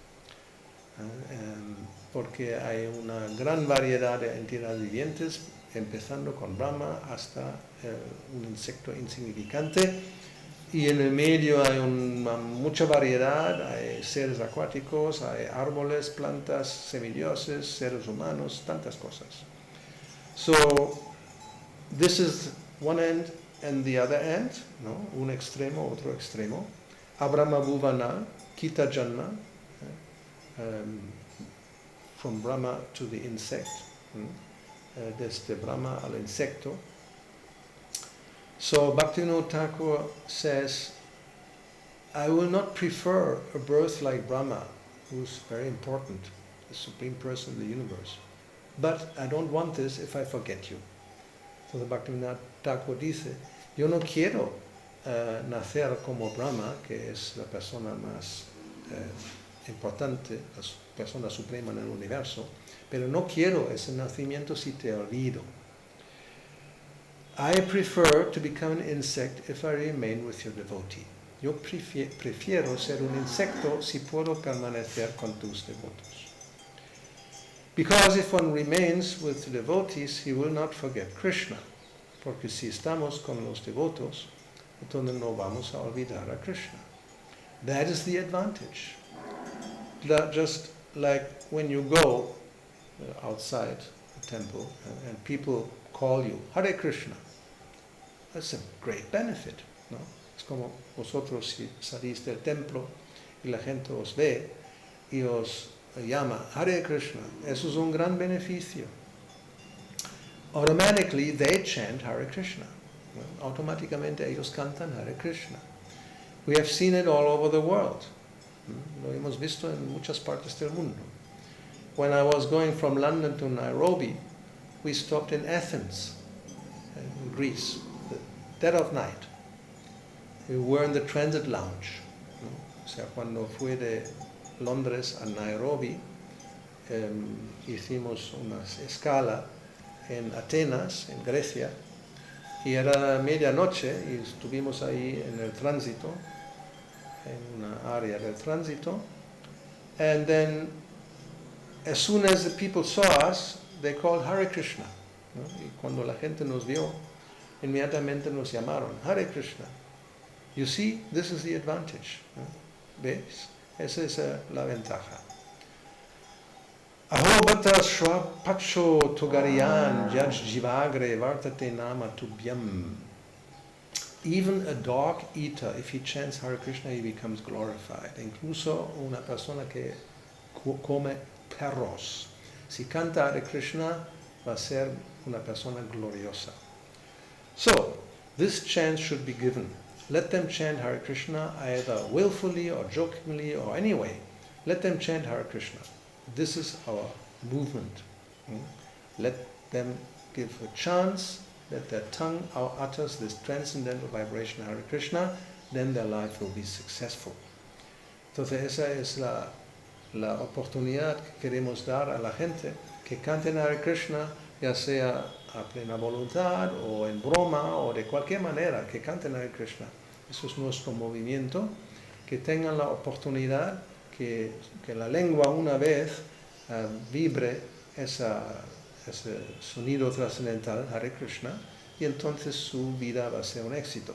Porque hay una gran variedad de entidades vivientes, empezando con Brahma hasta un insecto insignificante, y en el medio hay mucha variedad, hay seres acuáticos, hay árboles, plantas, semidioses, seres humanos, tantas cosas. So, this is one end and the other end, ¿no? Un extremo, otro extremo. Abrahma Bhuvana, Kita Janma, from Brahma to the insect, desde Brahma al insecto. So Bhaktivinoda Thakur says, I will not prefer a birth like Brahma, who's very important, the Supreme Person of the universe. But I don't want this if I forget you. So the Bhaktivinoda Thakur dice, yo no quiero nacer como Brahma, que es la persona más importante, la persona suprema en el universo, pero no quiero ese nacimiento si te olvido. I prefer to become an insect if I remain with your devotee. Yo prefiero ser un insecto si puedo permanecer con tus devotos. Because if one remains with the devotees, he will not forget Krishna. Porque si estamos con los devotos, entonces no vamos a olvidar a Krishna. That is the advantage. Just like when you go outside the temple and people call you, Hare Krishna. That's a great benefit, ¿no? Es como vosotros si salís del templo y la gente os ve y os llama Hare Krishna. Eso es un gran beneficio. Automatically they chant Hare Krishna. Automáticamente ellos cantan Hare Krishna. We have seen it all over the world. Lo hemos visto en muchas partes del mundo. When I was going from London to Nairobi, we stopped in Athens, in Greece, the dead of night. We were in the transit lounge. O sea, cuando fui de Londres a Nairobi, hicimos una escala en Atenas, en Grecia, y era medianoche y estuvimos ahí en el tránsito, en una área del tránsito, and then as soon as the people saw us, they called Hare Krishna. ¿No? Y cuando la gente nos vio, inmediatamente nos llamaron Hare Krishna. You see, this is the advantage. ¿No? ¿Ves? Esa es la ventaja. Aho bhata pacho togariyan yaj jivagre vartate nama tubhyam. Even a dog eater, if he chants Hare Krishna, he becomes glorified. Incluso una persona que come perros. Si canta Hare Krishna, va a ser una persona gloriosa. So, this chant should be given. Let them chant Hare Krishna either willfully or jokingly or anyway. Let them chant Hare Krishna. This is our movement. Let them give a chance, let their tongue utters this transcendental vibration Hare Krishna, then their life will be successful. Entonces esa es la oportunidad que queremos dar a la gente, que canten Hare Krishna, ya sea a plena voluntad o en broma o de cualquier manera que canten Hare Krishna. Eso es nuestro movimiento, que tengan la oportunidad que la lengua una vez vibre ese sonido trascendental, Hare Krishna, y entonces su vida va a ser un éxito.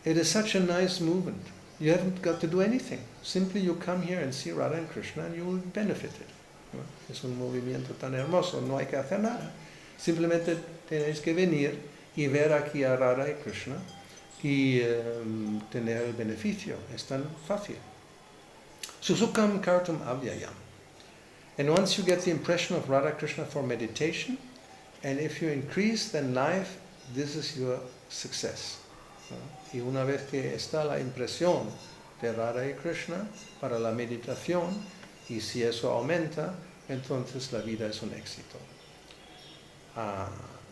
It is such a nice movement. You haven't got to do anything. Simply you come here and see Radha and Krishna and you will be benefited. ¿No? Es un movimiento tan hermoso, no hay que hacer nada. Simplemente tenéis que venir y ver aquí a Radha y Krishna y tener el beneficio. Es tan fácil. Susukam kartum avyayam. And once you get the impression of Radha Krishna for meditation, and if you increase then life, this is your success. ¿No? Y una vez que está la impresión de Radha y Krishna para la meditación, y si eso aumenta, entonces la vida es un éxito.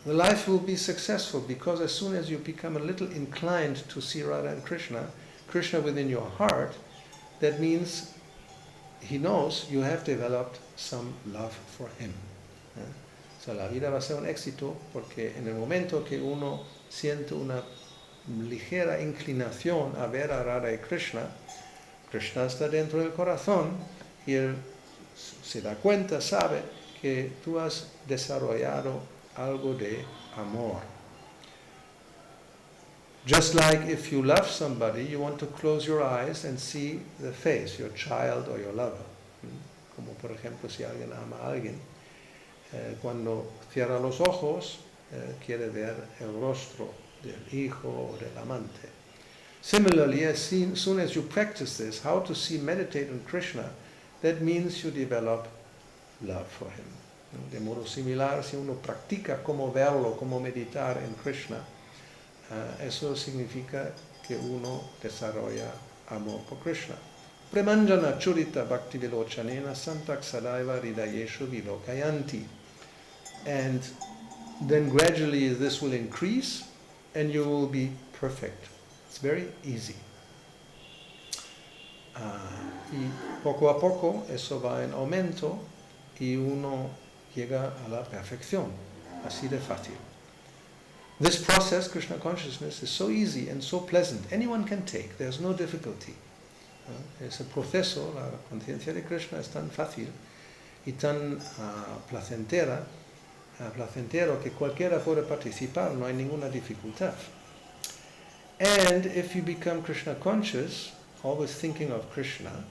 The life will be successful because as soon as you become a little inclined to see Radha and Krishna within your heart, that means he knows you have developed some love for him. O sea, la vida va a ser un éxito porque en el momento que uno siente una ligera inclinación a ver a Radha y Krishna, Krishna está dentro del corazón y él se da cuenta, sabe que tú has desarrollado algo de amor. Just like if you love somebody, you want to close your eyes and see the face, your child or your lover. Como por ejemplo si alguien ama a alguien, cuando cierra los ojos, quiere ver el rostro del hijo o del amante. Similarly, as soon as you practice this, how to see, meditate on Krishna, that means you develop love for him. De modo similar, si uno practica cómo verlo, cómo meditar en Krishna, eso significa que uno desarrolla amor por Krishna. Premanjana churita bhakti vilochanena santak sadaiva ridayeshu vilokayanti. And then gradually this will increase and you will be perfect. It's very easy. Y poco a poco eso va en aumento y uno llega a la perfección, así de fácil. This process, Krishna consciousness, is so easy and so pleasant. Anyone can take. There's no difficulty. Ese proceso, la conciencia de Krishna, es tan fácil y tan placentero que cualquiera puede participar, no hay ninguna dificultad. And if you become Krishna conscious, always thinking of Krishna,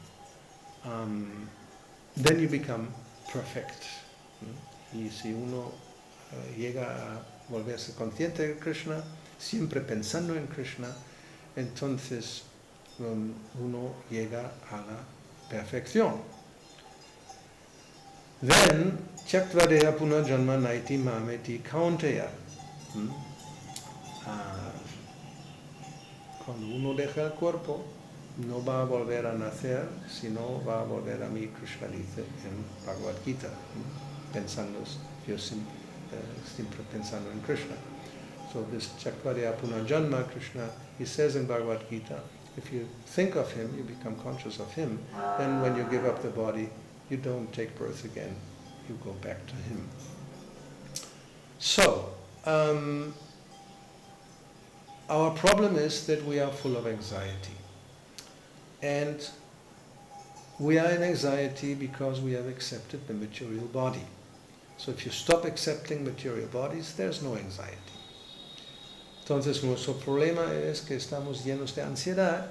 then you become perfect. Y si uno llega a volverse consciente de Krishna, siempre pensando en Krishna, entonces uno llega a la perfección. Then, Chakradeha Punajanma Naiti Mameti Kaunteya. Cuando uno deja el cuerpo, no va a volver a nacer, sino va a volver a mí, Krishna dice en Bhagavad Gita, pensando, yo siempre pensando en Krishna. So this Chakradeha Punajanma, Krishna, he says in Bhagavad Gita, if you think of him, you become conscious of him, then when you give up the body, you don't take birth again, you go back to him. So, our problem is that we are full of anxiety. And we are in anxiety because we have accepted the material body. So if you stop accepting material bodies, there's no anxiety. Entonces nuestro problema es que estamos llenos de ansiedad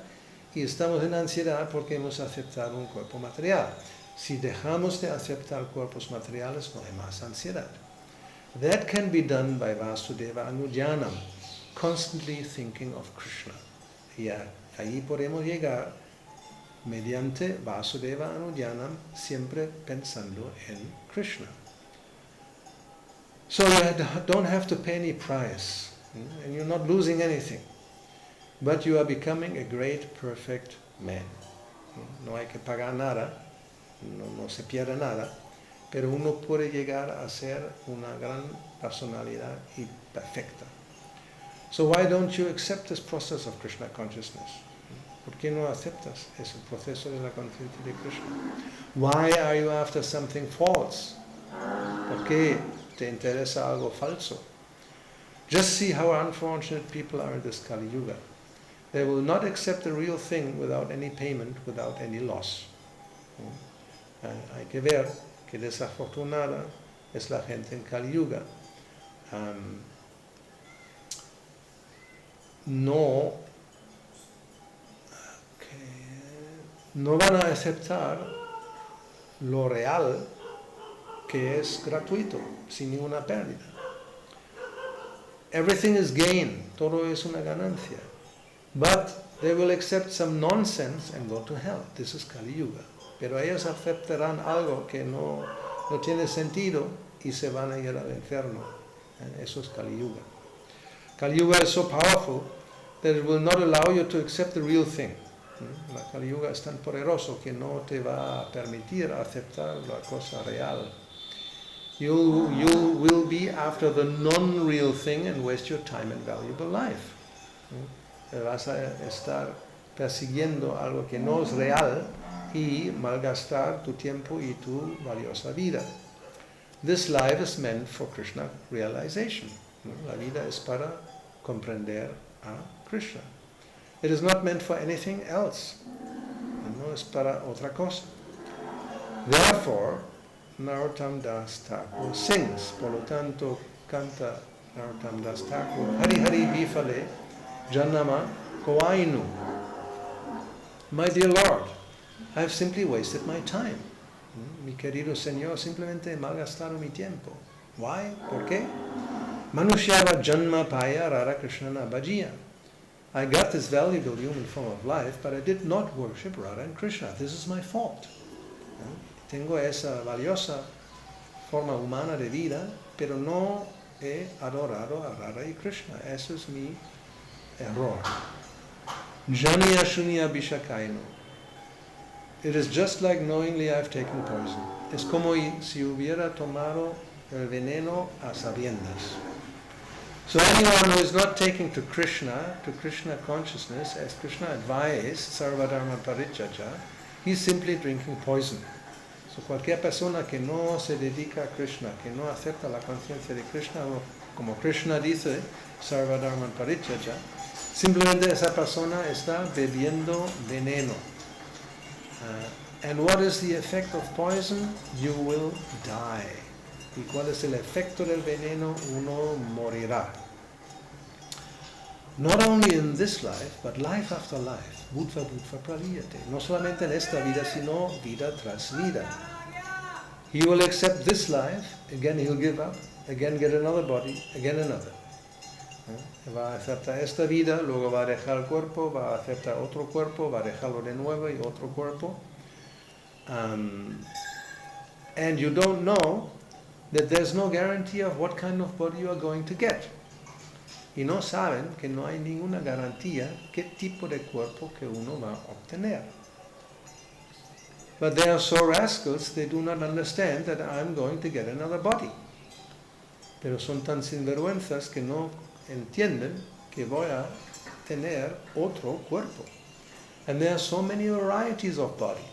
y estamos en ansiedad porque hemos aceptado un cuerpo material. Si dejamos de aceptar cuerpos materiales, no hay más ansiedad. That can be done by Vasudeva Anudyanam, constantly thinking of Krishna. Y ahí podemos llegar mediante Vasudeva Anudyanam, siempre pensando en Krishna. So you don't have to pay any price, and you're not losing anything, but you are becoming a great, perfect man. No hay que pagar nada, no se pierde nada, pero uno puede llegar a ser una gran personalidad y perfecta. So why don't you accept this process of Krishna consciousness? ¿Por qué no aceptas ese proceso de la conciencia de Krishna? Why are you after something false? ¿Por qué te interesa algo falso. Just see how unfortunate people are in this Kali Yuga. They will not accept the real thing without any payment, without any loss. Hay que ver que desafortunada es la gente en Kali Yuga. No van a aceptar lo real, que es gratuito, sin ninguna pérdida. Everything is gain, todo es una ganancia. But they will accept some nonsense and go to hell. This is Kali Yuga. Pero ellos aceptarán algo que no tiene sentido y se van a ir al infierno. Eso es Kali Yuga. Kali Yuga is so powerful that it will not allow you to accept the real thing. La Kali Yuga es tan poderoso que no te va a permitir aceptar la cosa real. You will be after the non-real thing and waste your time and valuable life. Vas a estar persiguiendo algo que no es real y malgastar tu tiempo y tu valiosa vida. This life is meant for Krishna realization. La vida es para comprender a Krishna. It is not meant for anything else. No es para otra cosa. Therefore, Narottam Das Thakur sings. Por lo tanto, canta Narottam Das Thakur. Hari Hari Bifale Janama Koainu. My dear Lord, I have simply wasted my time. Mi querido Señor, simplemente he malgastado mi tiempo. Why? ¿Por qué? Manushyava Janma Paya Rara Krishnana Bhajiya. I got this valuable human form of life, but I did not worship Radha and Krishna. This is my fault. Tengo esa valiosa forma humana de vida, pero no he adorado a Radha y Krishna. Eso es mi error. Janiya Shunya Bishakaino. It is just like knowingly I've taken poison. Es como si hubiera tomado el veneno a sabiendas. So anyone who is not taking to Krishna consciousness, as Krishna advised, Sarvadharma Parityaja, he's simply drinking poison. So cualquier persona que no se dedica a Krishna, que no acepta la conciencia de Krishna, como Krishna dice, Sarvadharma Parityaja, simplemente esa persona está bebiendo veneno. And what is the effect of poison? You will die. ¿Y cuál es el efecto del veneno? Uno morirá. Not only in this life, but life after life. Bhutva bhutva praliyate. No solamente en esta vida, sino vida tras vida. He will accept this life, again he'll give up, again get another body, again another. Va a aceptar esta vida, luego va a dejar el cuerpo, va a aceptar otro cuerpo, va a dejarlo de nuevo y otro cuerpo. And you don't know that there's no guarantee of what kind of body you are going to get. Y no saben que no hay ninguna garantía qué tipo de cuerpo que uno va a obtener. But they are so rascals, they do not understand that I'm going to get another body. Pero son tan sinvergüenzas que no entienden que voy a tener otro cuerpo. And there are so many varieties of body.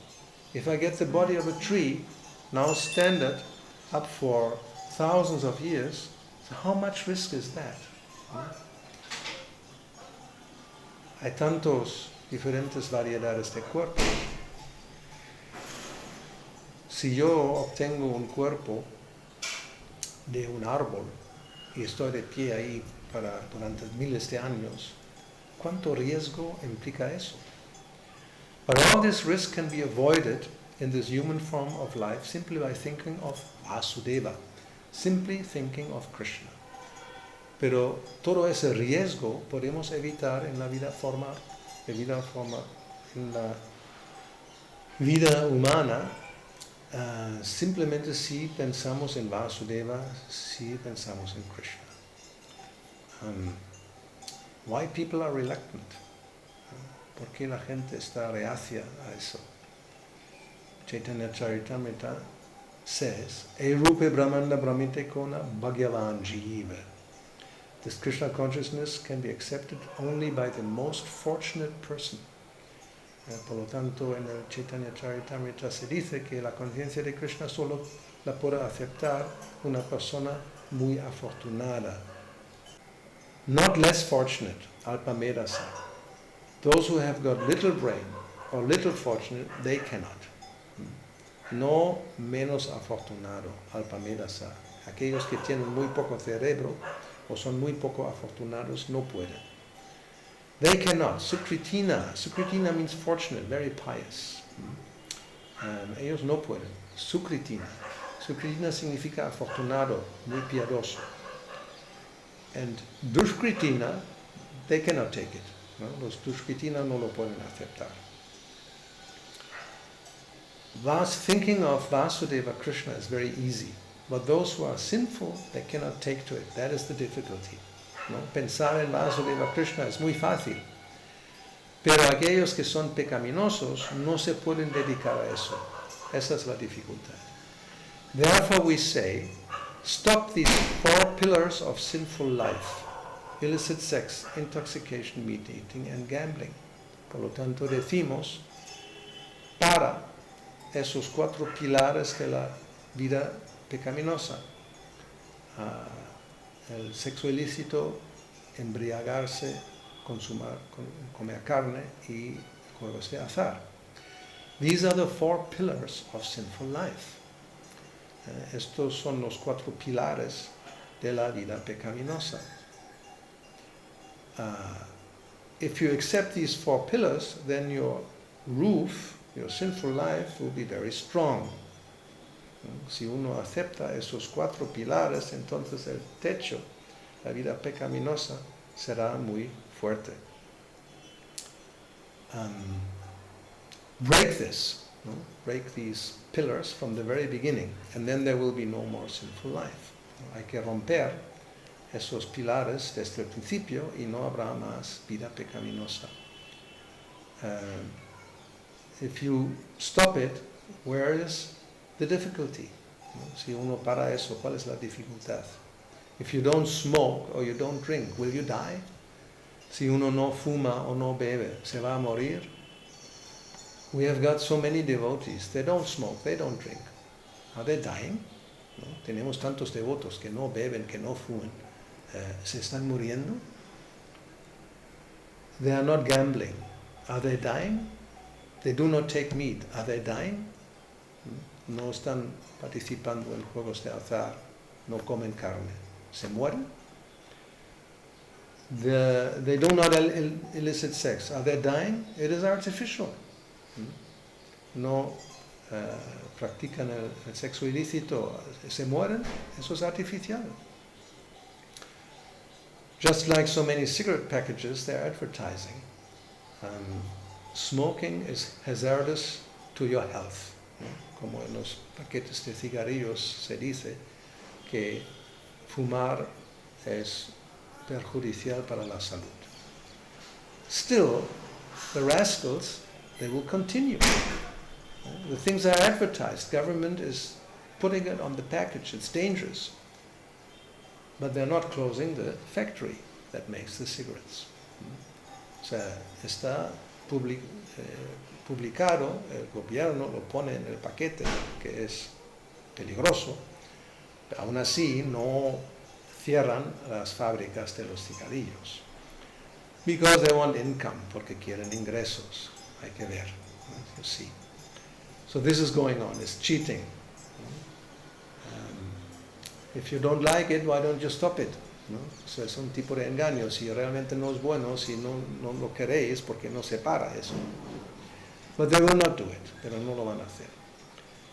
If I get the body of a tree, now standard, up for thousands of years, so how much risk is that? Hay tantos diferentes variedades de cuerpos. Si yo obtengo un cuerpo de un árbol y estoy de pie ahí durante miles de años, ¿cuánto riesgo implica eso? But all this risk can be avoided in this human form of life simply by thinking of Vasudeva, simply thinking of Krishna. Pero todo ese riesgo podemos evitar en la vida humana, simplemente si pensamos en Vasudeva, si pensamos en Krishna. Why people are reluctant? ¿Por qué la gente está reacia a eso? Chaitanya Charitamrita says, E rupe brahmanda brahmite kona bhagyavan jiva. This Krishna consciousness can be accepted only by the most fortunate person. Por lo tanto, en el Chaitanya Charitamrita se dice que la conciencia de Krishna solo la puede aceptar una persona muy afortunada. Not less fortunate, alpamedasa. Those who have got little brain or little fortunate, they cannot. No menos afortunado, alpamedasa. Aquellos que tienen muy poco cerebro o son muy poco afortunados no pueden. They cannot. Sukritina. Sukritina means fortunate, very pious. Ellos no pueden. Sukritina. Sukritina significa afortunado, muy piadoso. And dushkritina, they cannot take it. ¿No? Los dushkritina no lo pueden aceptar. Thinking of Vasudeva Krishna is very easy, but those who are sinful, they cannot take to it. That is the difficulty. ¿No? Pensar en Vasudeva Krishna es muy fácil, pero aquellos que son pecaminosos no se pueden dedicar a eso. Esa es la dificultad. Therefore we say, stop these 4 pillars of sinful life: illicit sex, intoxication, meat eating, and gambling. Por lo tanto decimos, para esos 4 pilares de la vida pecaminosa: el sexo ilícito, embriagarse, comer carne y juegos de azar. These are the 4 pillars of sinful life. Estos son los 4 pilares de la vida pecaminosa. If you accept these 4 pillars, then your roof, your sinful life, will be very strong. Si uno acepta esos 4 pilares, entonces el techo, la vida pecaminosa, será muy fuerte. Break this, ¿no? Break these pillars from the very beginning, and then there will be no more sinful life. Hay que romper esos pilares desde el principio y no habrá más vida pecaminosa. If you stop it, where is the difficulty? Si uno para eso, ¿cuál es la dificultad? If you don't smoke or you don't drink, will you die? Si uno no fuma o no bebe, ¿se va a morir? We have got so many devotees. They don't smoke, they don't drink. Are they dying? ¿No? Tenemos tantos devotos que no beben, que no fuman. ¿Se están muriendo? They are not gambling. Are they dying? They do not take meat. Are they dying? No están participando en juegos de azar. No comen carne. ¿Se mueren? They do not illicit sex. Are they dying? It is artificial. No practican el sexo ilícito. ¿Se mueren? Eso es artificial. Just like so many cigarette packages, they're advertising. Smoking is hazardous to your health. ¿No? Como en los paquetes de cigarrillos se dice que fumar es perjudicial para la salud. Still, the rascals, they will continue. The things are advertised. Government is putting it on the package. It's dangerous. But they're not closing the factory that makes the cigarettes. O sea, está publicado, el gobierno lo pone en el paquete, que es peligroso, pero aún así no cierran las fábricas de los cigarrillos. Because they want income, porque quieren ingresos. Hay que ver. You see. So this is going on. It's cheating. If you don't like it, why don't you stop it? ¿No? O sea, es un tipo de engaño. Si realmente no es bueno, si no lo queréis, porque no se para eso. But they will not do it. Pero no lo van a hacer.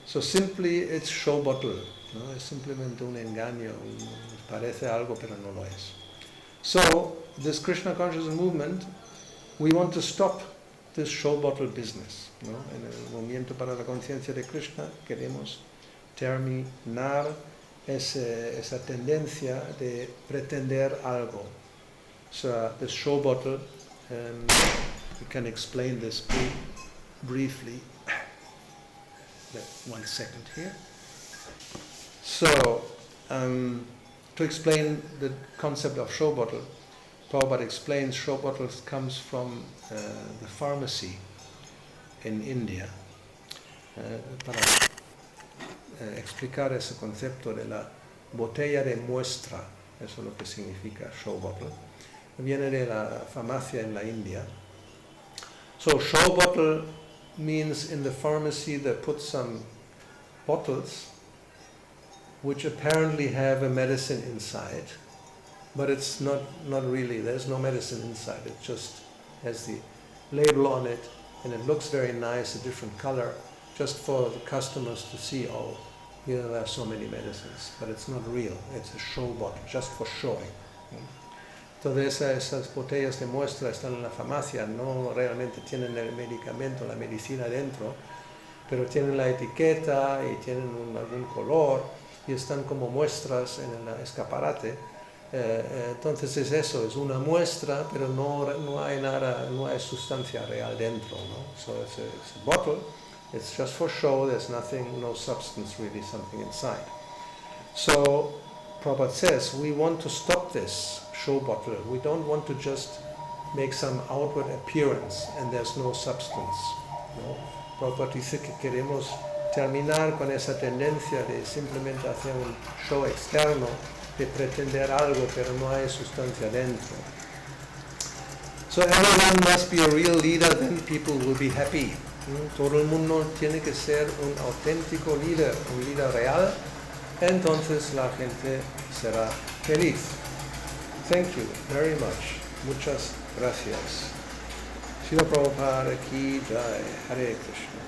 So simply it's show bottle. ¿No? Es simplemente un engaño. Parece algo, pero no lo es. So this Krishna consciousness movement, we want to stop this show bottle business. ¿No? En el movimiento para la conciencia de Krishna queremos terminar esa tendencia de pretender algo. So the show bottle, we can explain this briefly. One second here. So to explain the concept of show bottle, Prabhupada explains show bottles comes from the pharmacy. en India para explicar ese concepto de la botella de muestra. Eso es lo que significa show bottle. Viene de la farmacia en la India. So show bottle means in the pharmacy they put some bottles which apparently have a medicine inside, but it's not really, there's no medicine inside, it just has the label on it, and it looks very nice, a different color, just for the customers to see, oh, here there are so many medicines, but it's not real, it's a show bottle, just for showing. Entonces esas botellas de muestra están en la farmacia, no realmente tienen el medicamento, la medicina dentro, pero tienen la etiqueta y tienen algún color y están como muestras en el escaparate. Entonces es eso, es una muestra, pero no hay nada, no hay sustancia real dentro, ¿no? So it's a bottle, it's just for show, there's nothing, no substance really, something inside. So Prabhupada says, we want to stop this show bottle. We don't want to just make some outward appearance and there's no substance. ¿No? Prabhupada dice que queremos terminar con esa tendencia de simplemente hacer un show externo, de pretender algo pero no hay sustancia dentro. So everyone must be a real leader, then people will be happy. Todo el mundo tiene que ser un auténtico líder, un líder real, entonces la gente será feliz. Thank you very much. Muchas gracias. Srila Prabhupada ki jai. Hare Krishna.